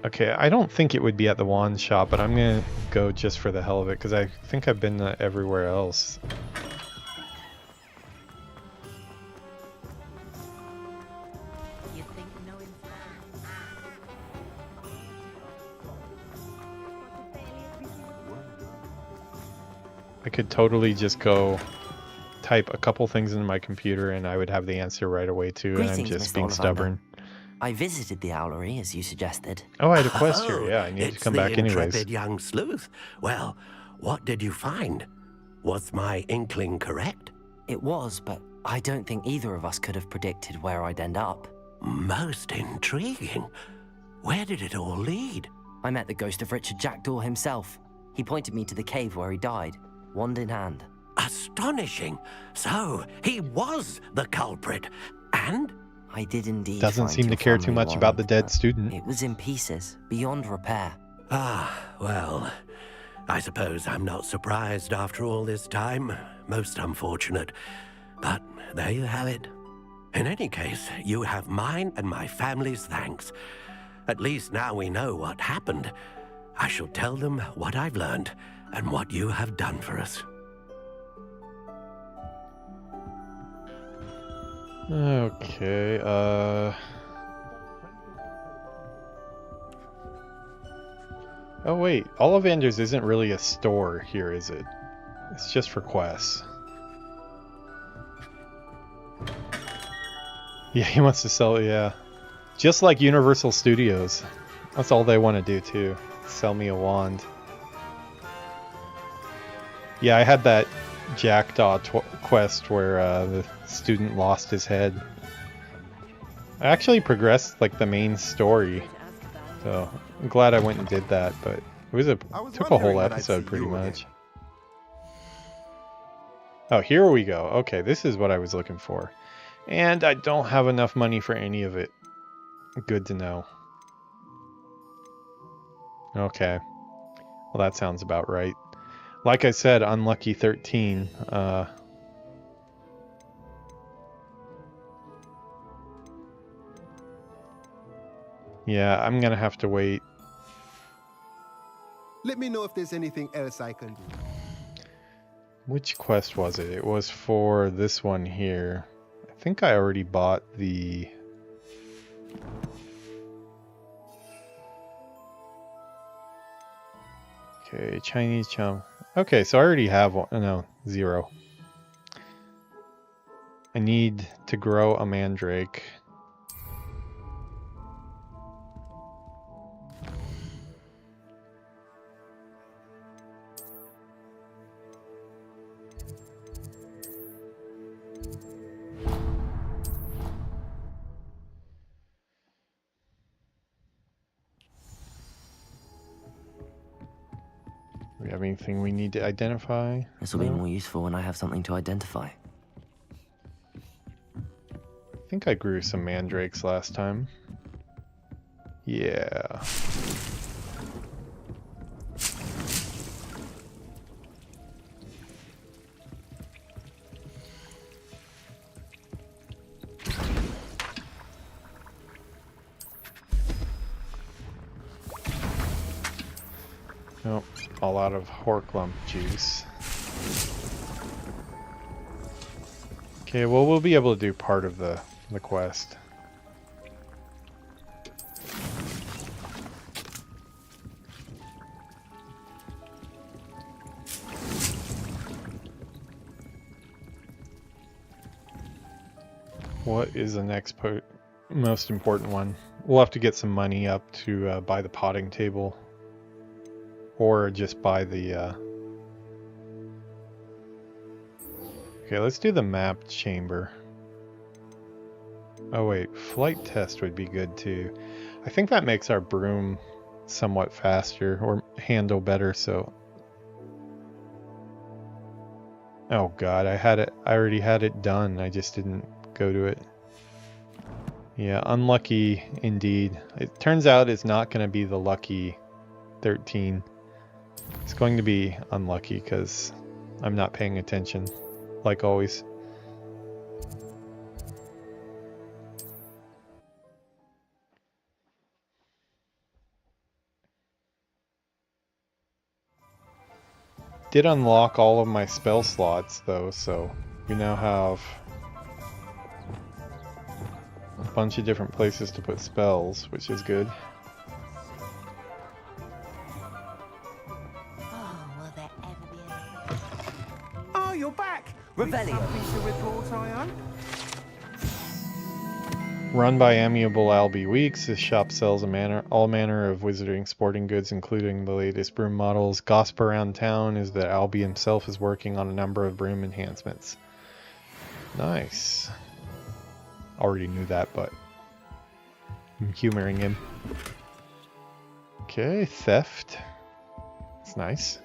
Okay, I don't think it would be at the wand shop, but I'm gonna go just for the hell of it because I think I've been everywhere else. You think knowing I could totally just go type a couple things into my computer and I would have the answer right away too, and I'm Greetings, just Mr. being Ollivander. stubborn. I visited the owlery, as you suggested. Oh, I had a quest here. Oh, Yeah, I need to it's come the back anyways. intrepid young sleuth. Well, what did you find? Was my inkling correct? It was, but I don't think either of us could have predicted where I'd end up. Most intriguing. Where did it all lead? I met the ghost of Richard Jackdaw himself. He pointed me to the cave where he died, wand in hand. Astonishing. So, he was the culprit. And? I did indeed. Doesn't find seem to your care too family much about the wand, dead but student. It was in pieces, beyond repair. Ah, well, I suppose I'm not surprised after all this time. Most unfortunate. But there you have it. In any case, you have mine and my family's thanks. At least now we know what happened. I shall tell them what I've learned and what you have done for us. Okay, oh wait, Ollivander's isn't really a store here, is it? It's just for quests. Yeah, he wants to sell, yeah. Just like Universal Studios. That's all they want to do too. Sell me a wand. Yeah, I had that Jackdaw quest where the student lost his head. I actually progressed like the main story, so I'm glad I went and did that. But it was took a whole episode pretty much. Oh, here we go. Okay, this is what I was looking for, and I don't have enough money for any of it. Good to know. Okay, well that sounds about right. Like I said, unlucky 13. Yeah, I'm gonna have to wait. Let me know if there's anything else I can do. Which quest was it? It was for this one here. I think I already bought the... Okay, Chinese chum. Okay, so I already have one. No, 0. I need to grow a mandrake. we have anything we need to identify? This will be No? more useful when I have something to identify. I think I grew some mandrakes last time. Yeah. Nope, all out of Horklump juice. Okay, well, we'll be able to do part of the quest. What is the next most important one? We'll have to get some money up to buy the potting table. Or just buy the... Okay, let's do the map chamber. Oh wait, flight test would be good too. I think that makes our broom somewhat faster, or handle better, so... Oh god, I already had it done, I just didn't go to it. Yeah, unlucky indeed. It turns out it's not going to be the lucky 13. It's going to be unlucky because I'm not paying attention, like always. Did unlock all of my spell slots though, so we now have a bunch of different places to put spells, which is good. Will there ever be a... Oh, you're back! Revelio. Piece of report, I hope. Run by Amiable Albie Weeks, this shop sells all manner of wizarding sporting goods, including the latest broom models. Gossip around town is that Albie himself is working on a number of broom enhancements. Nice. Already knew that, but I'm humoring him. Okay, theft. It's nice.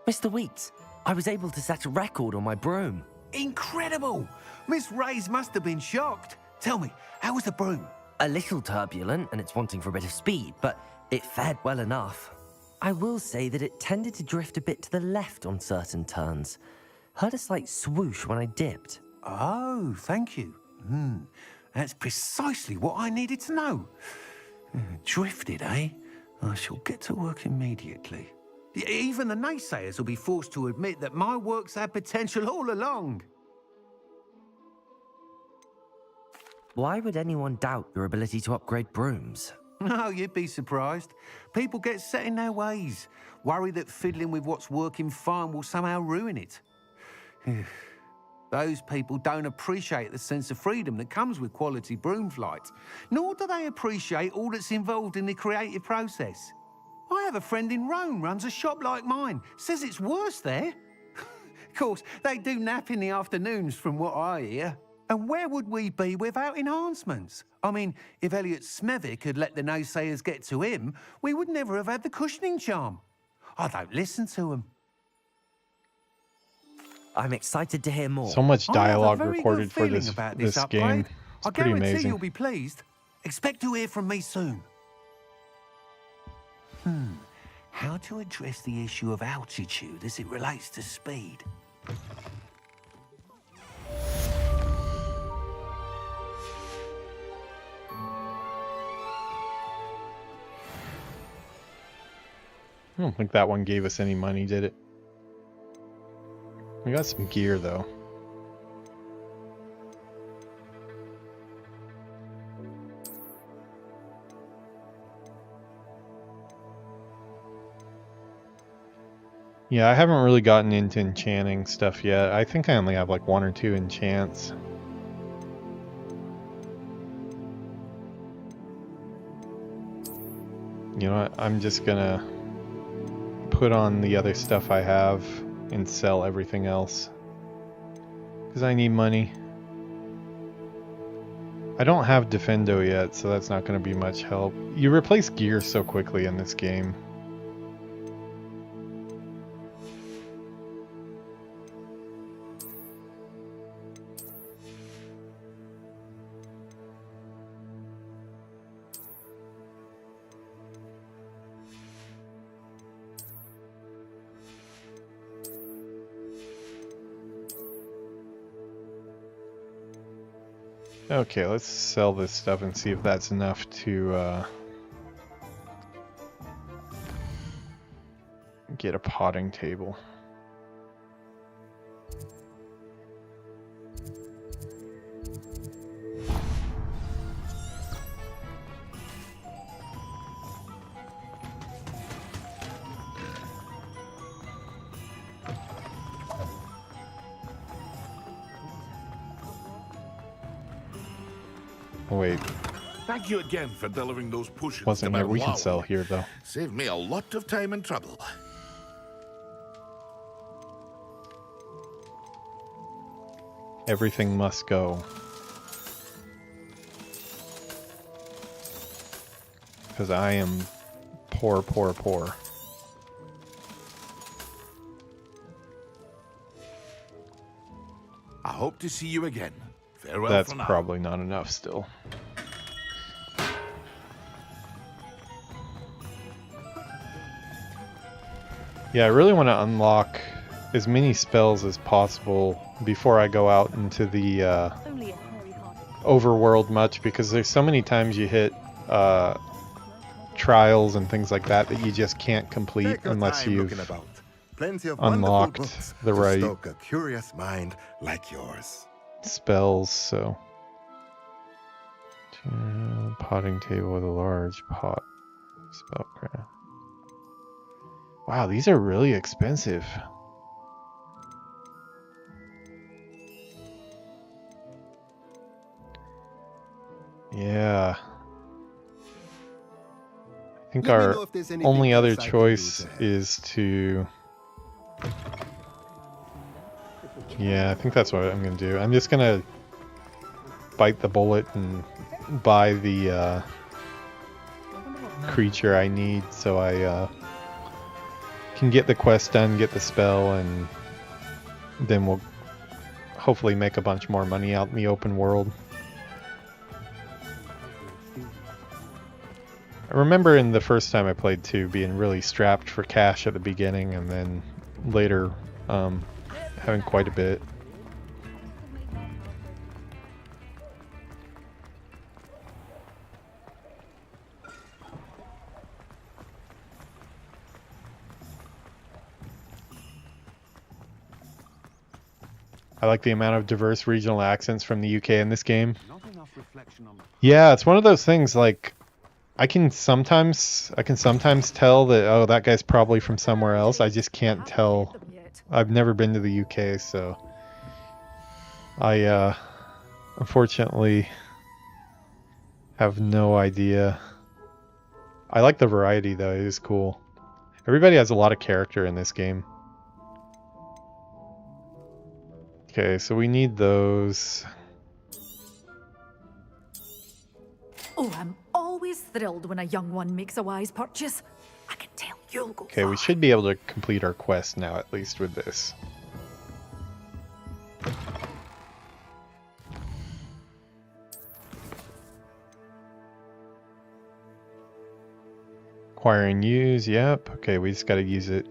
Mr. Weeks, I was able to set a record on my broom. Incredible! Miss Ray's must have been shocked. Tell me, how was the broom? A little turbulent and it's wanting for a bit of speed, but it fared well enough. I will say that it tended to drift a bit to the left on certain turns. Heard a slight swoosh when I dipped. Oh, thank you. That's precisely what I needed to know. Drifted, eh? I shall get to work immediately. Even the naysayers will be forced to admit that my work's had potential all along. Why would anyone doubt your ability to upgrade brooms? No, you'd be surprised. People get set in their ways, worry that fiddling with what's working fine will somehow ruin it. Those people don't appreciate the sense of freedom that comes with quality broom flight, nor do they appreciate all that's involved in the creative process. I have a friend in Rome runs a shop like mine, says it's worse there. Of course, they do nap in the afternoons from what I hear. And where would we be without enhancements? I mean, if Elliot Smethwick had let the naysayers get to him, we would never have had the cushioning charm. I don't listen to them. I'm excited to hear more. So much dialogue I have a very recorded good for feeling this about this upgrade. game. It's I pretty guarantee amazing. you'll be pleased. Expect to hear from me soon. How to address the issue of altitude as it relates to speed? I don't think that one gave us any money, did it? We got some gear though. Yeah, I haven't really gotten into enchanting stuff yet. I think I only have like 1 or 2 enchants. You know what? I'm just gonna put on the other stuff I have and sell everything else. Because I need money. I don't have Defendo yet, so that's not going to be much help. You replace gear so quickly in this game. Okay, let's sell this stuff and see if that's enough to get a potting table. Oh, wait, Thank you again for delivering those potions to wasn't here. Madame We can Wowing. sell here though. Saved me a lot of time and trouble. Everything must go. Because I am poor, poor, poor. I hope to see you again. Farewell That's for now. probably not enough still. Yeah, I really want to unlock as many spells as possible before I go out into the Only a hairy-hearted overworld much, because there's so many times you hit trials and things like that that you just can't complete Take your unless time you've looking about. Plenty of unlocked wonderful books the to right stoke a curious mind like yours. spells. So potting table with a large pot. Spellcraft. Wow, these are really expensive. Yeah. I think Let me our know if there's anything only other else I can do choice to help. is to... Yeah, I think that's what I'm going to do. I'm just going to bite the bullet and buy the creature I need so I can get the quest done, get the spell, and then we'll hopefully make a bunch more money out in the open world. I remember in the first time I played 2 being really strapped for cash at the beginning, and then later having quite a bit. I like the amount of diverse regional accents from the UK in this game. Not enough reflection on the Yeah, it's one of those things, like I can sometimes tell that, oh, that guy's probably from somewhere else. I just can't tell. I've never been to the UK, so I unfortunately have no idea. I like the variety though, it is cool. Everybody has a lot of character in this game. Okay, so we need those. Oh, I'm always thrilled when a young one makes a wise purchase. I can tell you'll go Okay, we far. should be able to complete our quest now, at least with this. Acquire and use, yep. Okay, we just gotta use it.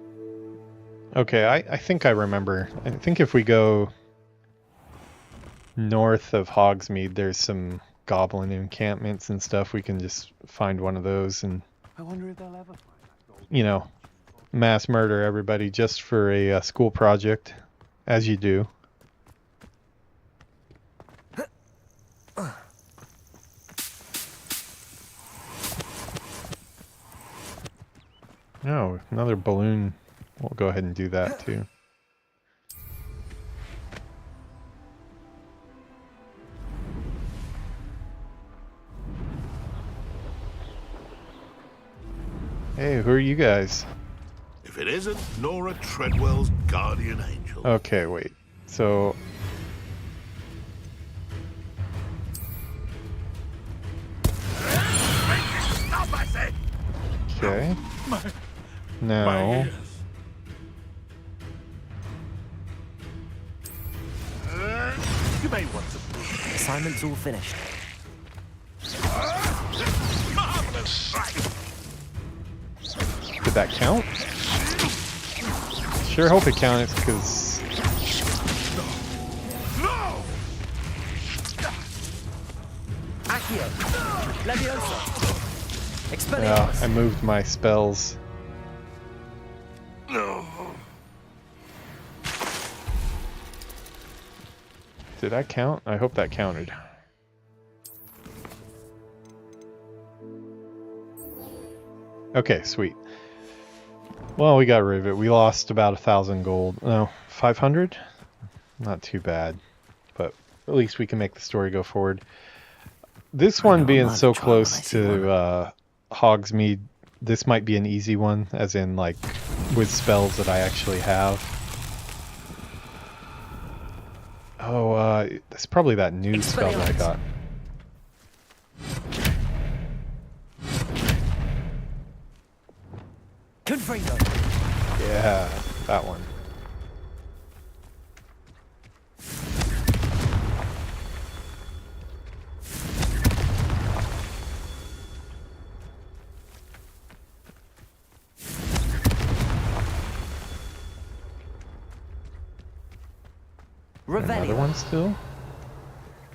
Okay, I think I remember. I think if we go north of Hogsmeade, there's some goblin encampments and stuff. We can just find one of those and, I wonder if they'll ever find that you know, mass murder everybody just for a school project, as you do. Oh, another balloon. We'll go ahead and do that too. Hey, who are you guys? If it isn't Nora Treadwell's guardian angel. Okay, wait. So Okay. Now. You may want to. Assignment's all finished. Marvelous! Did that count? Sure hope it counted, because... No! Accio! Leviosa! Yeah, Expelliarmus! I moved my spells. No. Did that count? I hope that counted. Okay, sweet. Well, we got rid of it. We lost about 1,000 gold. No, 500? Not too bad. But at least we can make the story go forward. This one being so close to Hogsmeade, this might be an easy one, as in, like, with spells that I actually have. Oh, that's probably that new spell that I got. Confringo! Yeah, that one. Another one still?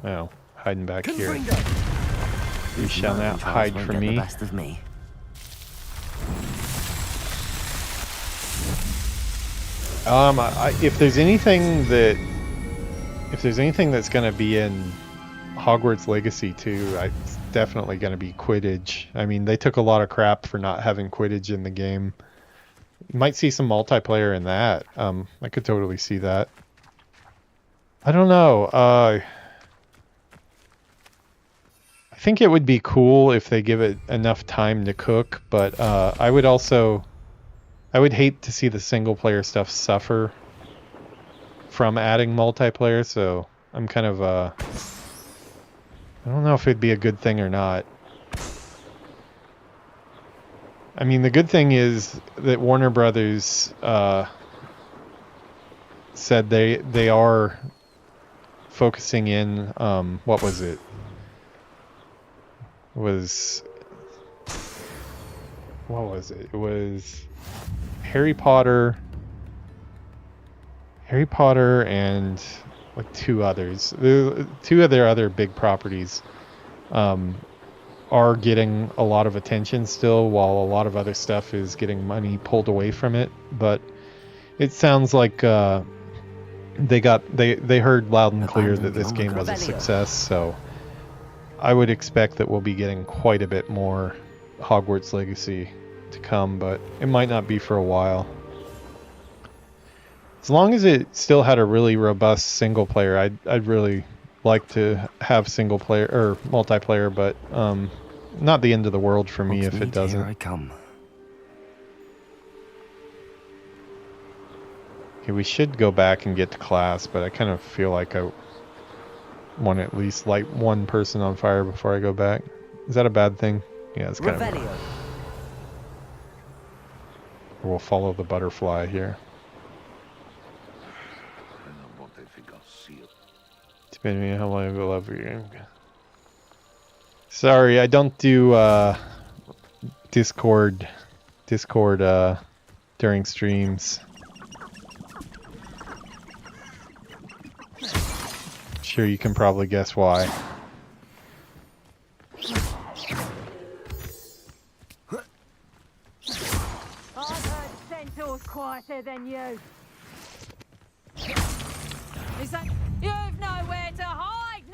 Oh, hiding back here. You shall not hide from me. The best of me. If there's anything that's gonna be in Hogwarts Legacy too, it's definitely gonna be Quidditch. I mean, they took a lot of crap for not having Quidditch in the game. You might see some multiplayer in that. I could totally see that. I don't know. I think it would be cool if they give it enough time to cook, but I would hate to see the single player stuff suffer from adding multiplayer, so I'm kind of I don't know if it'd be a good thing or not. I mean, the good thing is that Warner Brothers said they are focusing in, what was it? What was it? It was Harry Potter and like two others. Two of their other big properties are getting a lot of attention still, while a lot of other stuff is getting money pulled away from it. But it sounds like they heard loud and clear that this game was a success, so I would expect that we'll be getting quite a bit more Hogwarts Legacy to come, but it might not be for a while. As long as it still had a really robust single player, I'd really like to have single player or multiplayer, but not the end of the world for me if it doesn't. Here I come. Okay, we should go back and get to class, but I kind of feel like I want to at least light one person on fire before I go back. Is that a bad thing? Yeah, it's kind of. We'll follow the butterfly here. Depending on how long I love you. Sorry, I don't do Discord during streams. Sure, you can probably guess why. I've heard centaurs quieter than you. Is that... You've nowhere to hide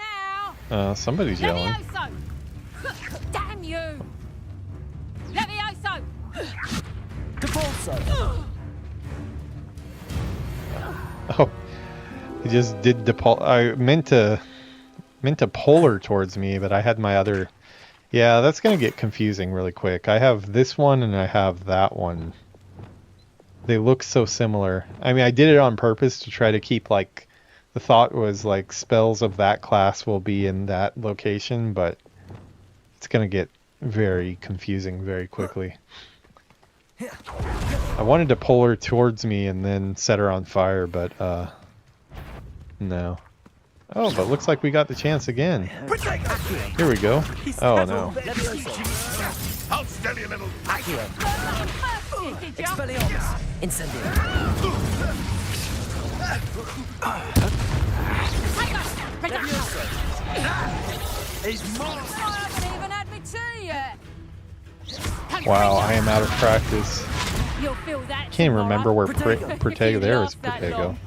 now! Somebody's yelling. Levioso! Damn you! Levioso! Depulso! Oh, he just did I meant to pull her towards me, but I had my other. Yeah, that's gonna get confusing really quick. I have this one and I have that one. They look so similar. I mean, I did it on purpose to try to keep, like, the thought was like spells of that class will be in that location, but it's gonna get very confusing very quickly. I wanted to pull her towards me and then set her on fire, but no. Oh, but looks like we got the chance again. Here we go. Oh no. I'll steady a little. Expelliarmus! Incendio! He's mine. I haven't even had my tea yet. Wow, I am out of practice. You'll feel that. Can't even remember where Protego. Protego there is. If you last that Protego. long.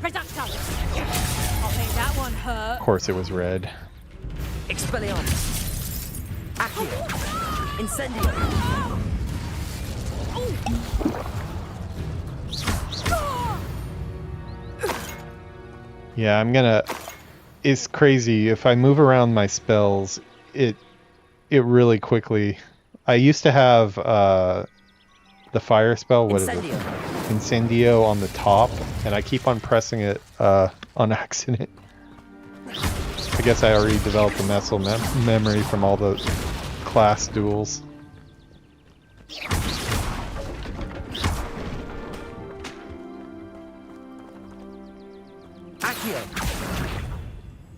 Reducto. I think that one hurt. Of course, it was red. Expelliarmus! Accio! Incendio! Yeah, I'm gonna. It's crazy. If I move around my spells, it really quickly. I used to have the fire spell. What is it? Incendio on the top, and I keep on pressing it on accident. I guess I already developed the muscle memory from all the class duels. Accio!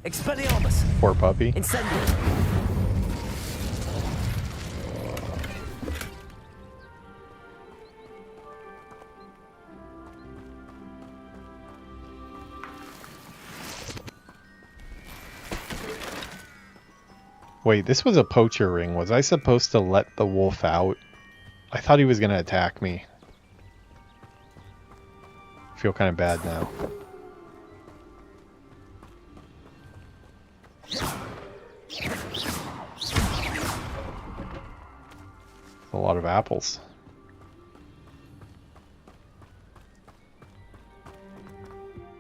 Expelliarmus! Poor puppy. Incendio! Wait, this was a poacher ring. Was I supposed to let the wolf out? I thought he was gonna attack me. I feel kind of bad now. A lot of apples.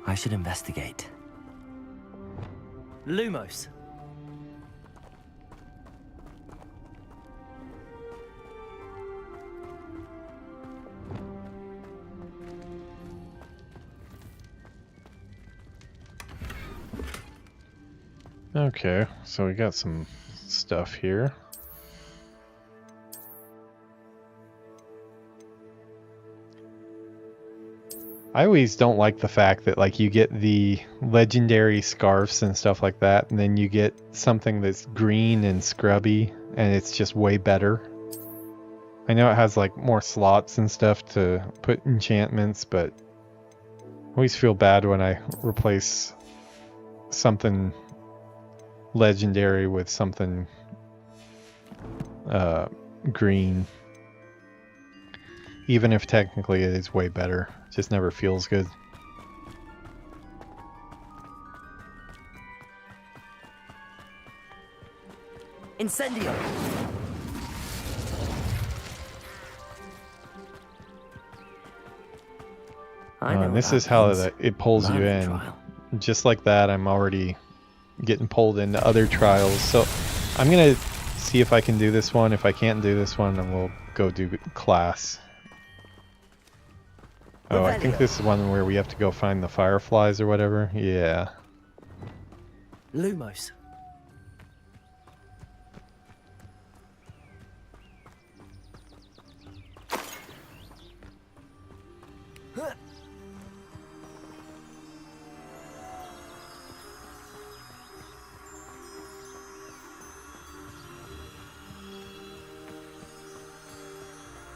I should investigate. Lumos. Okay, so we got some stuff here. I always don't like the fact that like you get the legendary scarves and stuff like that, and then you get something that's green and scrubby, and it's just way better. I know it has like more slots and stuff to put enchantments, but I always feel bad when I replace something legendary with something green. Even if technically it is way better. It just never feels good. Incendio! And this is how it pulls you in. Just like that, I'm already getting pulled into other trials. So I'm going to see if I can do this one. If I can't do this one, then we'll go do class. Oh, I think this is one where we have to go find the fireflies or whatever. Yeah. Lumos.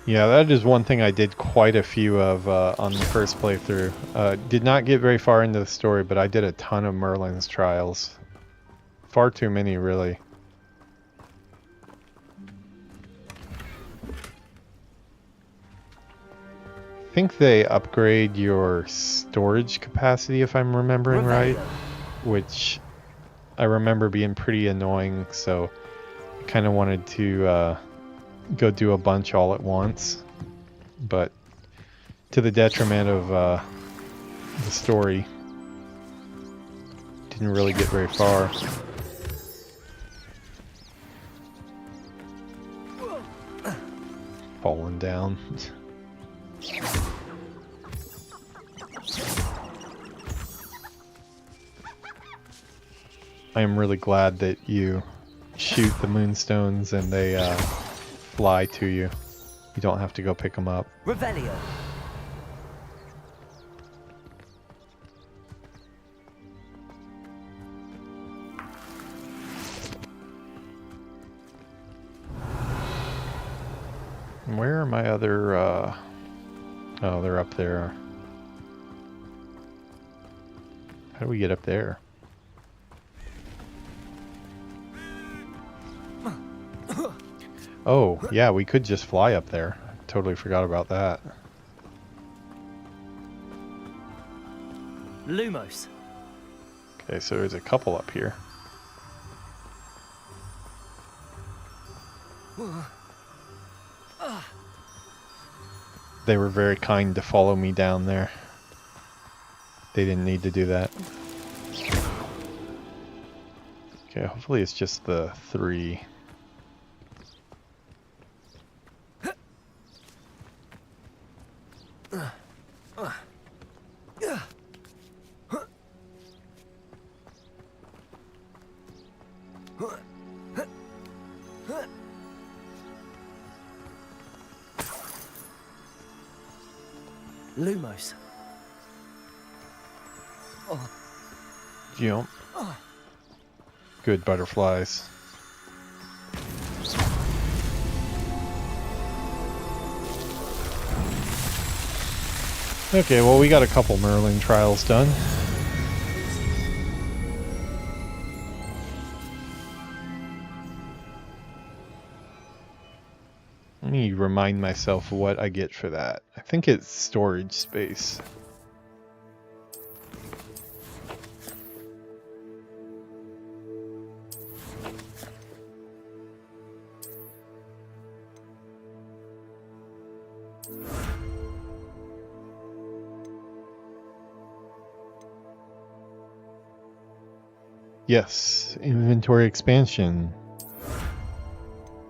Yeah, that is one thing I did quite a few of on the first playthrough. Did not get very far into the story, but I did a ton of Merlin's trials. Far too many, really. I think they upgrade your storage capacity, if I'm remembering right, which I remember being pretty annoying, so I kind of wanted to go do a bunch all at once, but to the detriment of the story. Didn't really get very far. Falling down. I am really glad that you shoot the moonstones and they fly to you. You don't have to go pick them up. Revelio. Where are my other, oh, they're up there. How do we get up there? Oh, yeah, we could just fly up there. Totally forgot about that. Lumos. Okay, so there's a couple up here. They were very kind to follow me down there. They didn't need to do that. Okay, hopefully it's just the 3. Lumos. Jump. Good butterflies. Okay, well we got a couple Merlin trials done. Let me remind myself what I get for that. I think it's storage space. Yes, inventory expansion.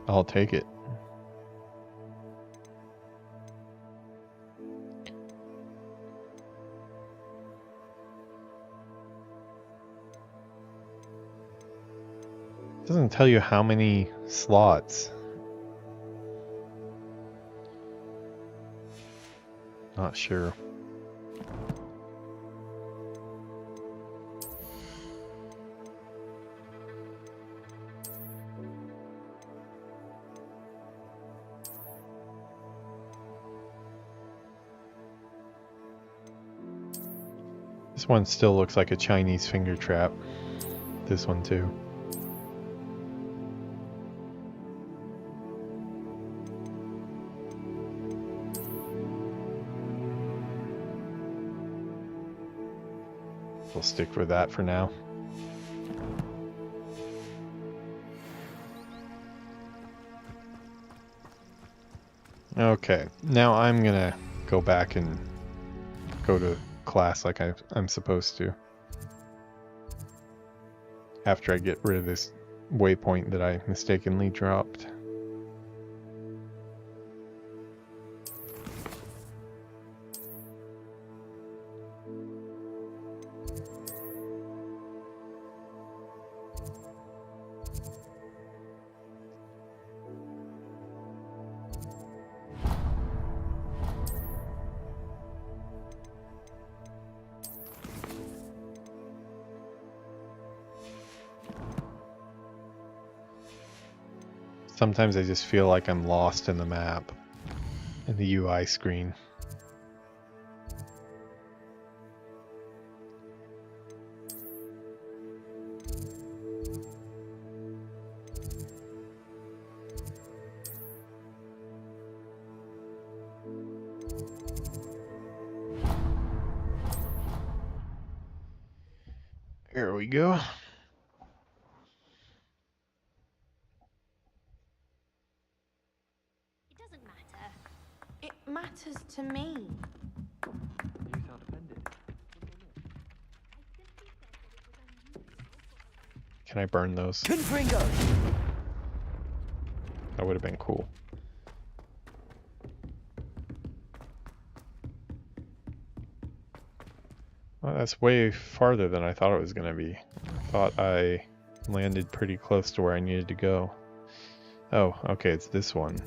I'll take it. Doesn't tell you how many slots. Not sure. This one still looks like a Chinese finger trap. This one too. We'll stick with that for now. Okay, now I'm gonna go back and go to class like I'm supposed to. After I get rid of this waypoint that I mistakenly dropped. Sometimes I just feel like I'm lost in the map, in the UI screen. Here we go. Matters to me. You sound offended. Can I burn those? Confringo. That would have been cool. Well, that's way farther than I thought it was going to be. I thought I landed pretty close to where I needed to go. Oh, okay, it's this one.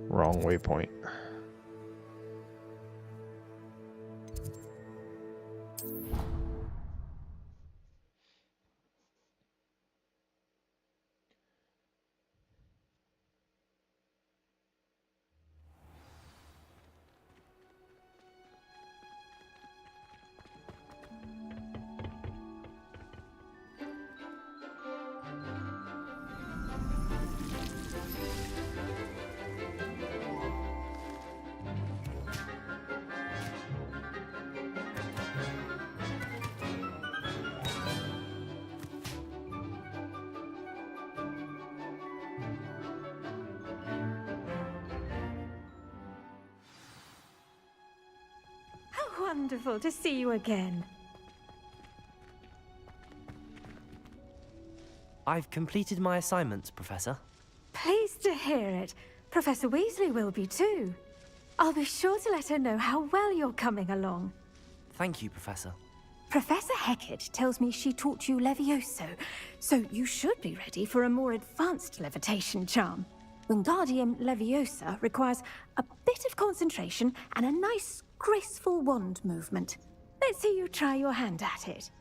Wrong waypoint. Wonderful to see you again. I've completed my assignments, Professor. Pleased to hear it. Professor Weasley will be too. I'll be sure to let her know how well you're coming along. Thank you, Professor. Professor Hecat tells me she taught you Levioso, so you should be ready for a more advanced levitation charm. Wingardium Leviosa requires a bit of concentration and a nice, graceful wand movement. Let's see you try your hand at it.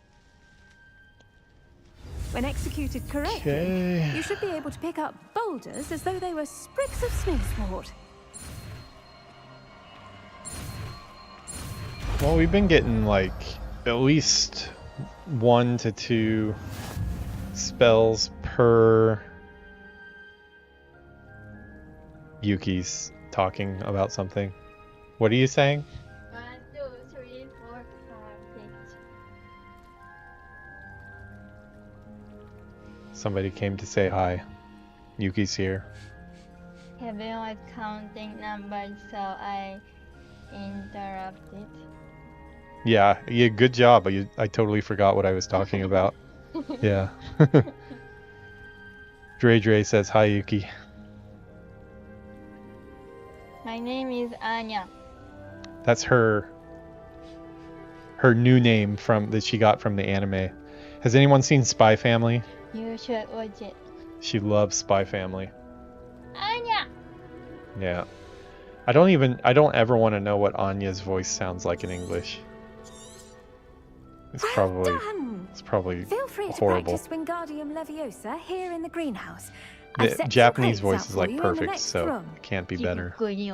When executed correctly, you should be able to pick up boulders as though they were sprigs of snigswort. Well, we've been getting like at least 1 to 2 spells per Yuki's talking about something. What are you saying? 1, 2, 3, 4, 5, 6. Somebody came to say hi. Yuki's here. Kevin was counting numbers, so I interrupted. Yeah, good job. I totally forgot what I was talking about. Yeah. Dre says hi, Yuki. My name is Anya. That's her new name that she got from the anime. Has anyone seen Spy Family? You should watch it. She loves Spy Family. Anya! Yeah. I don't ever want to know what Anya's voice sounds like in English. It's probably Feel free horrible. to practice Wingardium Leviosa here in the greenhouse. The Japanese voice is like perfect, so it can't be better. Baby.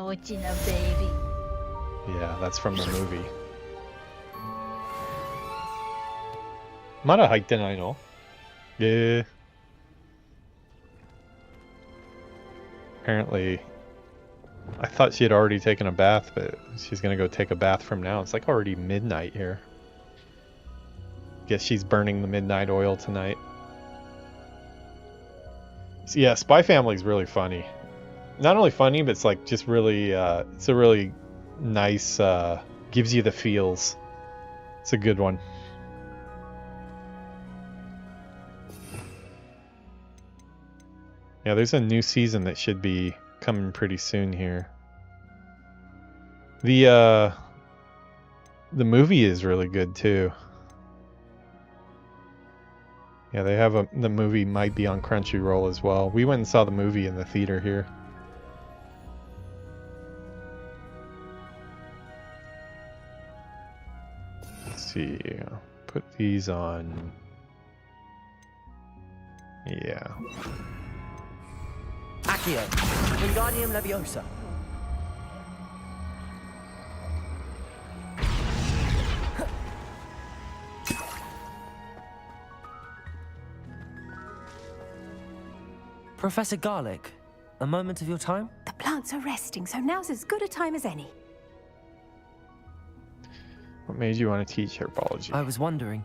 Yeah, that's from the movie. Mada haite nai no? Yeah. Apparently, I thought she had already taken a bath, but she's gonna go take a bath from now. It's like already midnight here. Guess she's burning the midnight oil tonight. So yeah, Spy Family's really funny. Not only funny, but it's like just really, it's a really nice, gives you the feels. It's a good one. Yeah, there's a new season that should be coming pretty soon here. The movie is really good too. Yeah, they have the movie might be on Crunchyroll as well. We went and saw the movie in the theater here. Let's see, put these on. Yeah. Accio, Wingardium Leviosa. Professor Garlic, a moment of your time? The plants are resting, so now's as good a time as any. What made you want to teach herbology? I was wondering,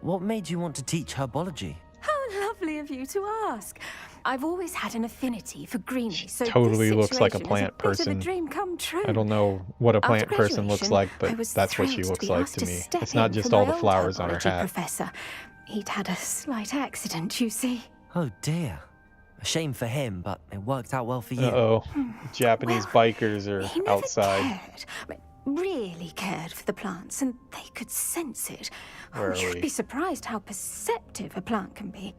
what made you want to teach herbology? How lovely of you to ask. I've always had an affinity for greenery, so Totally this looks like a situation plant is a bit of person. a dream come true. I don't know what a After plant person looks graduation, like, I but was that's what she thrilled looks to be like asked to to me. step It's not in just for all my the old flowers on her herbology hat. Professor. He'd had a slight accident, you see. Oh dear. A shame for him, but it worked out well for you. Uh-oh. Japanese bikers are He never outside. really cared for the plants, and they could sense it. Where are You'd we? be surprised how perceptive a plant can be.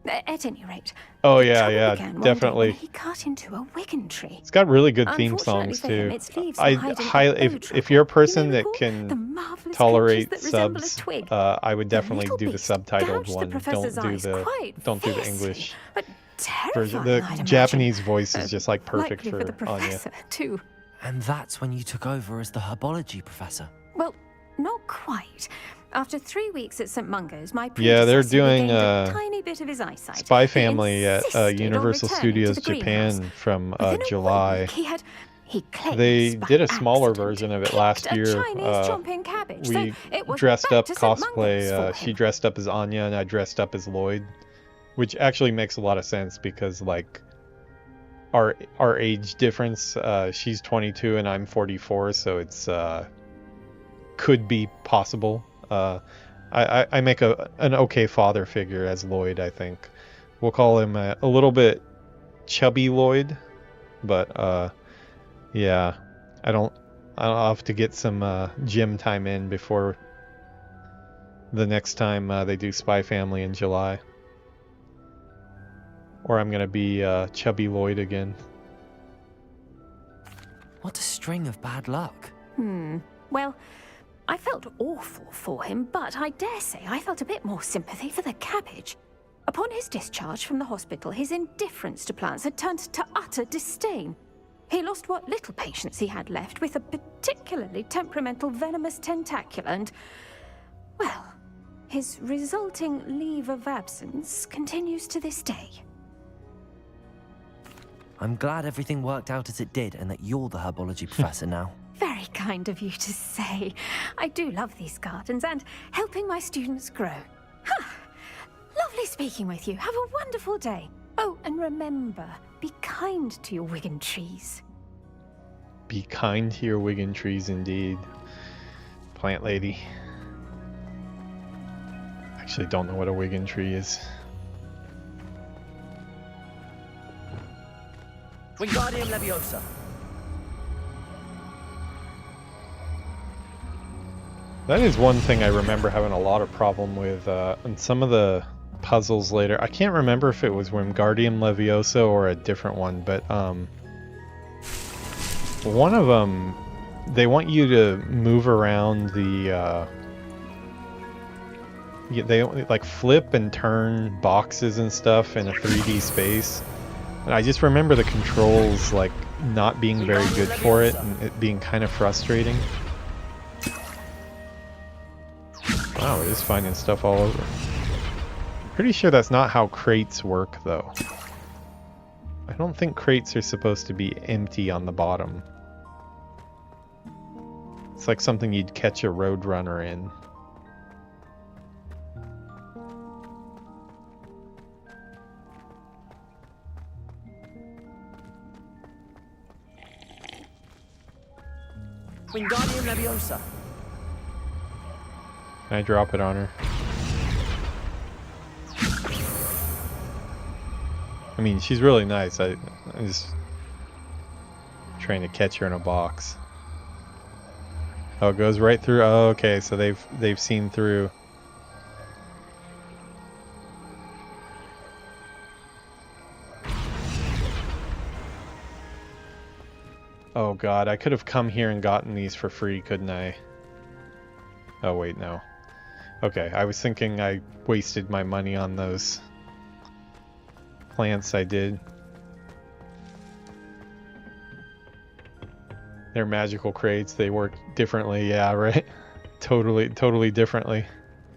At any rate, Oh the yeah, trouble yeah, began one day when definitely. he cut into a wigan tree. It's got really good theme Unfortunately songs for him, too. its leaves were I hiding a highly, bow if you're a trouble. You person may that recall the can marvelous creatures tolerate that resemble a subs, twig. I would The definitely little do the beast subtitled gouged the one. professor's eyes quite Don't do the fiercely, English but version. terrifying, The I'd imagine. Japanese voice is just like perfect Likely for the for Anya. professor too. And that's when you took over as the herbology professor. Well, not quite. After 3 weeks at St. Mungo's, my Yeah, they're predecessor doing regained a tiny bit of his eyesight. Spy He Family at insisted on Universal returning Studios to the greenhouse. Japan from Within a July. week, he claimed They by did a smaller accident version of it picked last a year. Chinese chomping cabbage, We so it was dressed back up to St. Mungo's cosplay. for She him. dressed up as Anya and I dressed up as Lloyd, which actually makes a lot of sense because like our age difference. She's 22 and I'm 44, so it's could be possible. I make an okay father figure as Lloyd, I think. We'll call him a little bit chubby Lloyd, but yeah, I'll have to get some gym time in before the next time they do Spy Family in July. Or I'm gonna be chubby Lloyd again. What a string of bad luck. Well, I felt awful for him, but I dare say I felt a bit more sympathy for the cabbage. Upon his discharge from the hospital, his indifference to plants had turned to utter disdain. He lost what little patience he had left with a particularly temperamental venomous tentacula and, well, his resulting leave of absence continues to this day. I'm glad everything worked out as it did and that you're the herbology professor now. Very kind of you to say. I do love these gardens and helping my students grow. Lovely speaking with you. Have a wonderful day. Oh, and remember, be kind to your Wigan trees. Be kind to your Wigan trees indeed. Plant lady. Actually don't know what a Wigan tree is. Wingardium Leviosa. That is one thing I remember having a lot of problem with in some of the puzzles later. I can't remember if it was Wingardium Leviosa or a different one, but one of them, they want you to move around the they like flip and turn boxes and stuff in a 3D space. And I just remember the controls like not being very good for it and it being kind of frustrating. Wow, we're just finding stuff all over. Pretty sure that's not how crates work, though. I don't think crates are supposed to be empty on the bottom. It's like something you'd catch a roadrunner in. Wingardium Leviosa. Can I drop it on her? I mean, she's really nice. I'm just trying to catch her in a box. Oh, it goes right through. Oh, okay, so they've seen through. Oh god, I could have come here and gotten these for free, couldn't I? Oh wait, no. Okay, I was thinking I wasted my money on those plants I did. They're magical crates, they work differently, yeah, right? Totally differently.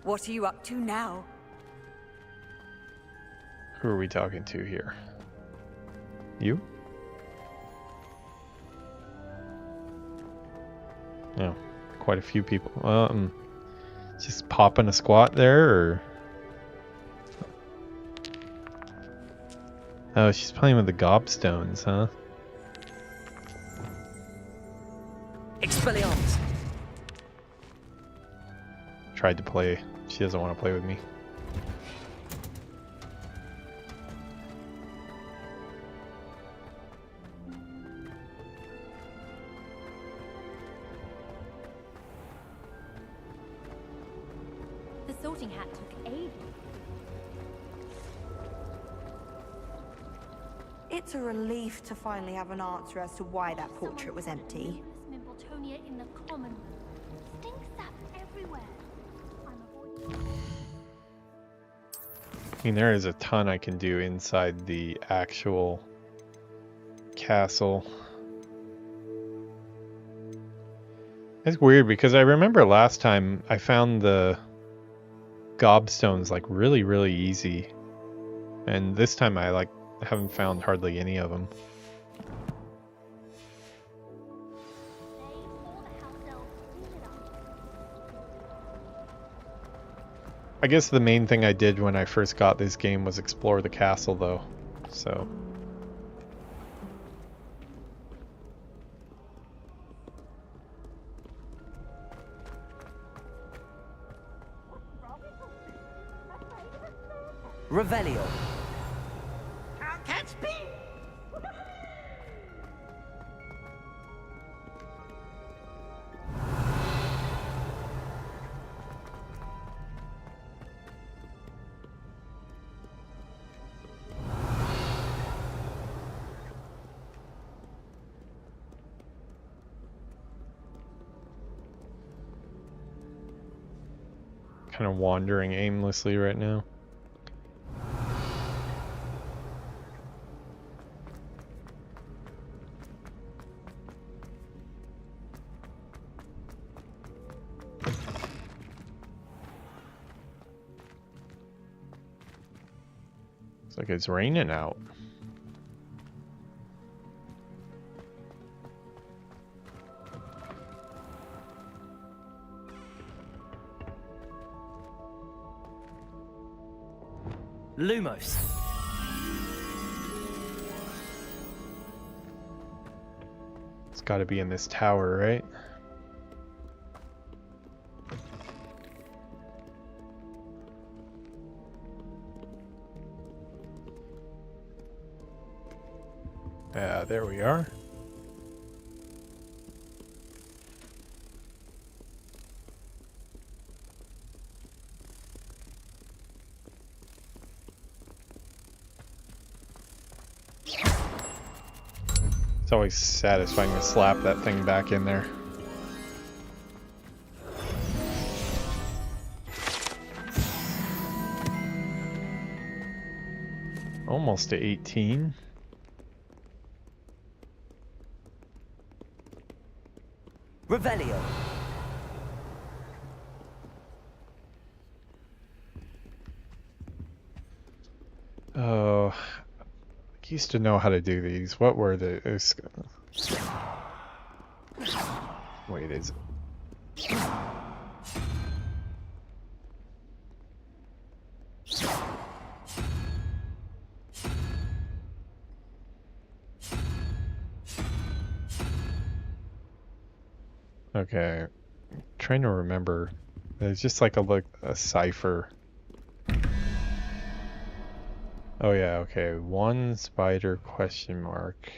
What are you up to now? Who are we talking to here? You? Oh, quite a few people. Just popping a squat there, or? Oh, she's playing with the gobstones, huh? Expelliarmus. Tried to play. She doesn't want to play with me. The sorting hat took ages. It's a relief to finally have an answer as to why that portrait was empty. In the Commonwealth. Stink sap everywhere. I'm avoiding. I mean, there is a ton I can do inside the actual castle. It's weird because I remember last time I found the gobstones like really easy, and this time I like haven't found hardly any of them. I guess the main thing I did when I first got this game was explore the castle though, so. Revelio. Can't catch me. Kind of wandering aimlessly right now. Looks like it's raining out. Lumos. It's got to be in this tower, right? Yeah, there we are. It's always satisfying to slap that thing back in there. Almost to 18. Revelio. Oh, I used to know how to do these. What were the? Wait, is it? Okay, I'm trying to remember. There's just like a cipher. Oh yeah, okay. One spider question mark.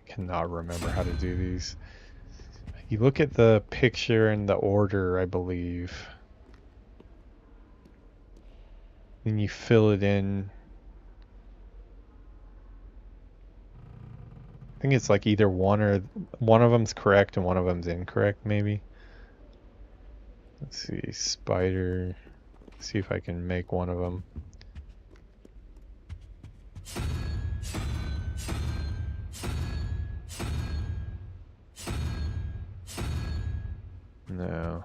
I cannot remember how to do these. You look at the picture and the order, I believe. Then you fill it in. I think it's like either one of them's correct and one of them's incorrect, maybe. Let's see, spider. Let's see if I can make one of them. No.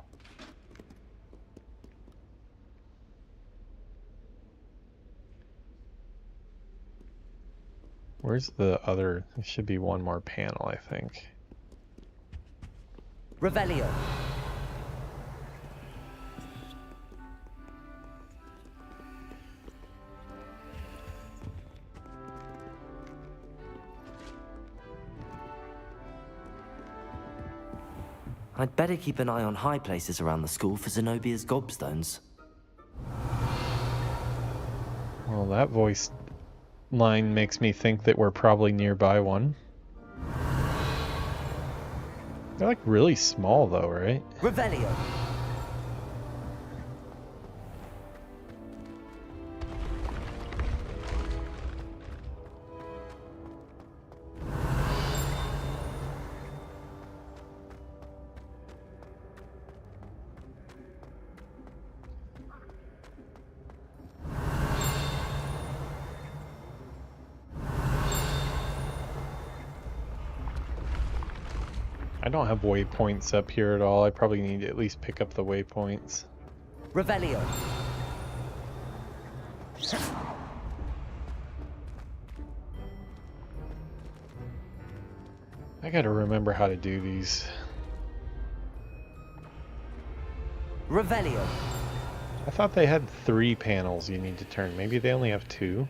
Where's the other? There should be one more panel, I think. Revelio. I'd better keep an eye on high places around the school for Zenobia's gobstones. Well, that voice line makes me think that we're probably nearby one. They're like really small though, right? Revelio. I don't have waypoints up here at all. I probably need to at least pick up the waypoints. Revelio. I gotta remember how to do these. Revelio. I thought they had 3 panels you need to turn. Maybe they only have 2?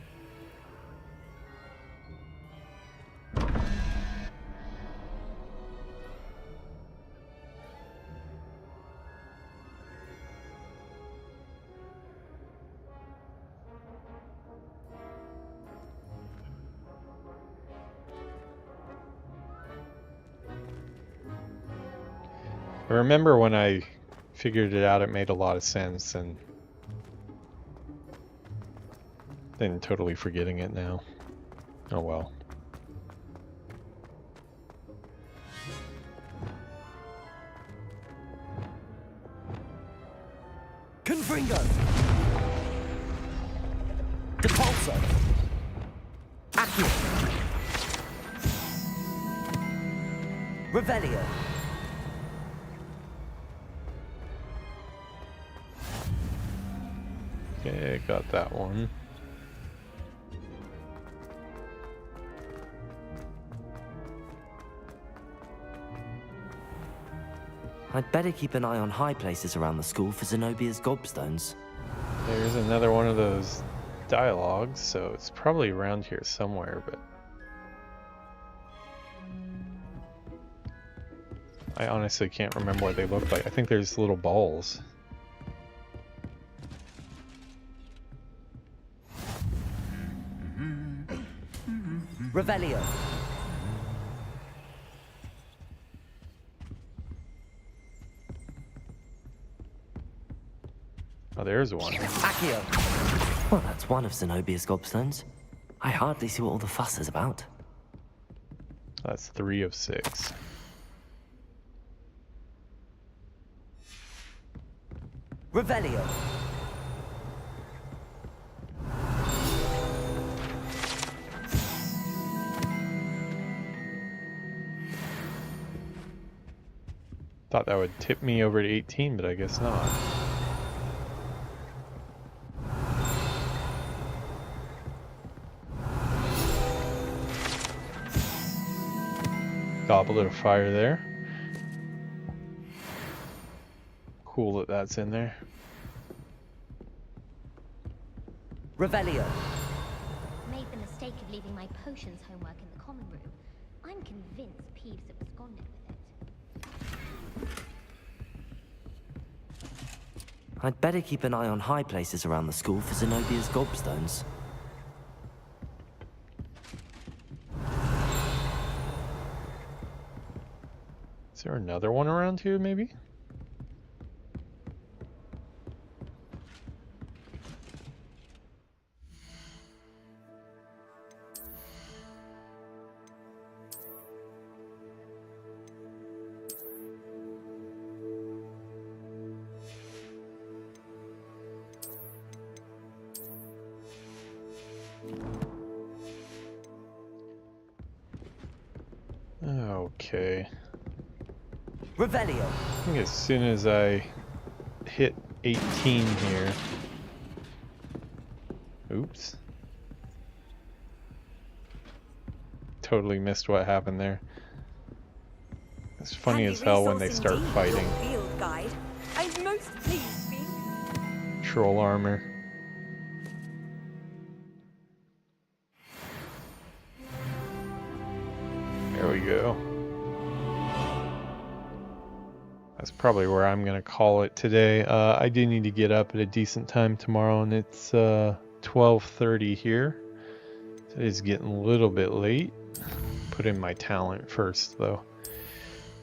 I remember when I figured it out, it made a lot of sense, and then totally forgetting it now. Oh well. Confringo. Depulso. Accio. Revelio. Okay, got that one. I'd better keep an eye on high places around the school for Zenobia's gobstones. There's another one of those dialogues, so it's probably around here somewhere, but I honestly can't remember what they look like. I think there's little balls. Revelio. Oh, there's one. Accio. Well, that's one of Zenobia's gobstones. I hardly see what all the fuss is about. That's 3 of 6. Revelio. Thought that would tip me over to 18, but I guess not. Goblet of fire there. Cool that that's in there. Revelio. Made the mistake of leaving my potions homework in the common room. I'm convinced Peeves absconded with it. I'd better keep an eye on high places around the school for Zenobia's gobstones. Is there another one around here, maybe? Okay. Revelio. I think as soon as I hit 18 here. Oops. Totally missed what happened there. It's funny as hell when they start fighting. Field guide. I'm most pleased, Fiend. Troll armor. There we go. That's probably where I'm gonna call it today. I do need to get up at a decent time tomorrow, and it's 12:30 here. So it is getting a little bit late. Put in my talent first, though.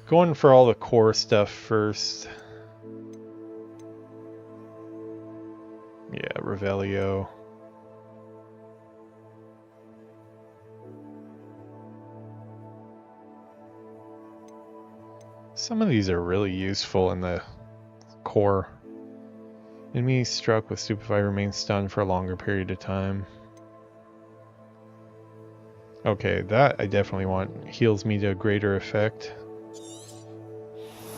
Going for all the core stuff first. Yeah, Revelio. Some of these are really useful in the core. Enemy struck with Stupefy remains stunned for a longer period of time. Okay, that I definitely want. Heals me to a greater effect.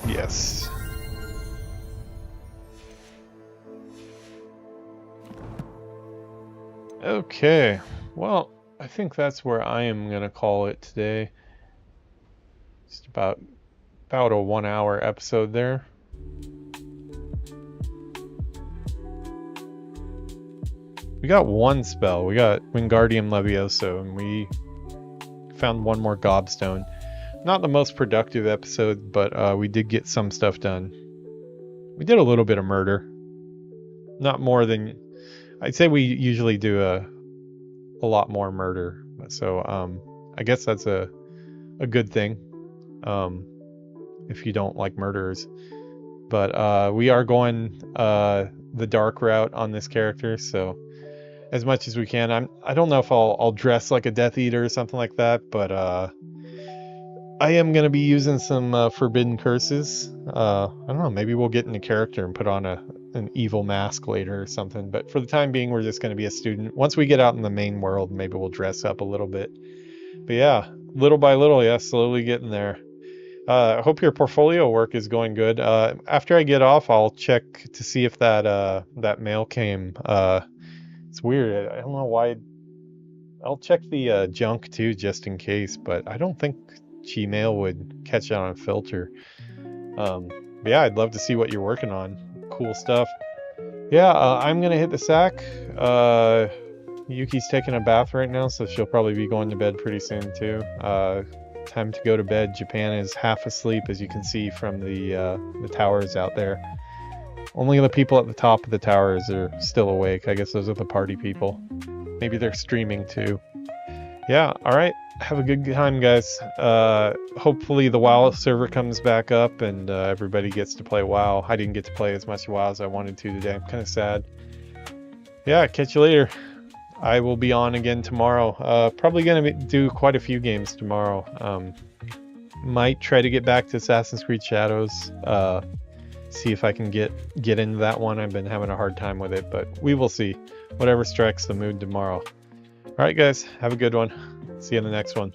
Yes. Okay. Well, I think that's where I am gonna call it today. Just about a 1 hour episode there. We got one spell. We got Wingardium Levioso, and we found one more Gobstone. Not the most productive episode, but we did get some stuff done. We did a little bit of murder. Not more than... I'd say we usually do a lot more murder. So I guess that's a good thing. If you don't like murderers. But we are going the dark route on this character, so as much as we can. I don't know if I'll dress like a Death Eater or something like that, but I am going to be using some forbidden curses. I don't know, maybe we'll get into character and put on an evil mask later or something, but for the time being we're just going to be a student. Once we get out in the main world, maybe we'll dress up a little bit. But yeah, little by little, yeah, slowly getting there. I hope your portfolio work is going good. After I get off, I'll check to see if that mail came. It's weird. I don't know why. I'll check the junk too, just in case. But I don't think Gmail would catch it on a filter. But yeah, I'd love to see what you're working on. Cool stuff. Yeah, I'm gonna hit the sack. Yuki's taking a bath right now, so she'll probably be going to bed pretty soon too. Time to go to bed. Japan is half asleep, as you can see from the towers out there. Only the people at the top of the towers are still awake. I guess those are the party people. Maybe they're streaming too. Yeah, alright. Have a good time, guys. Hopefully the WoW server comes back up and everybody gets to play WoW. I didn't get to play as much WoW as I wanted to today. I'm kind of sad. Yeah, catch you later. I will be on again tomorrow. Probably going to do quite a few games tomorrow. Might try to get back to Assassin's Creed Shadows. See if I can get into that one. I've been having a hard time with it, but we will see. Whatever strikes the mood tomorrow. Alright guys, have a good one. See you in the next one.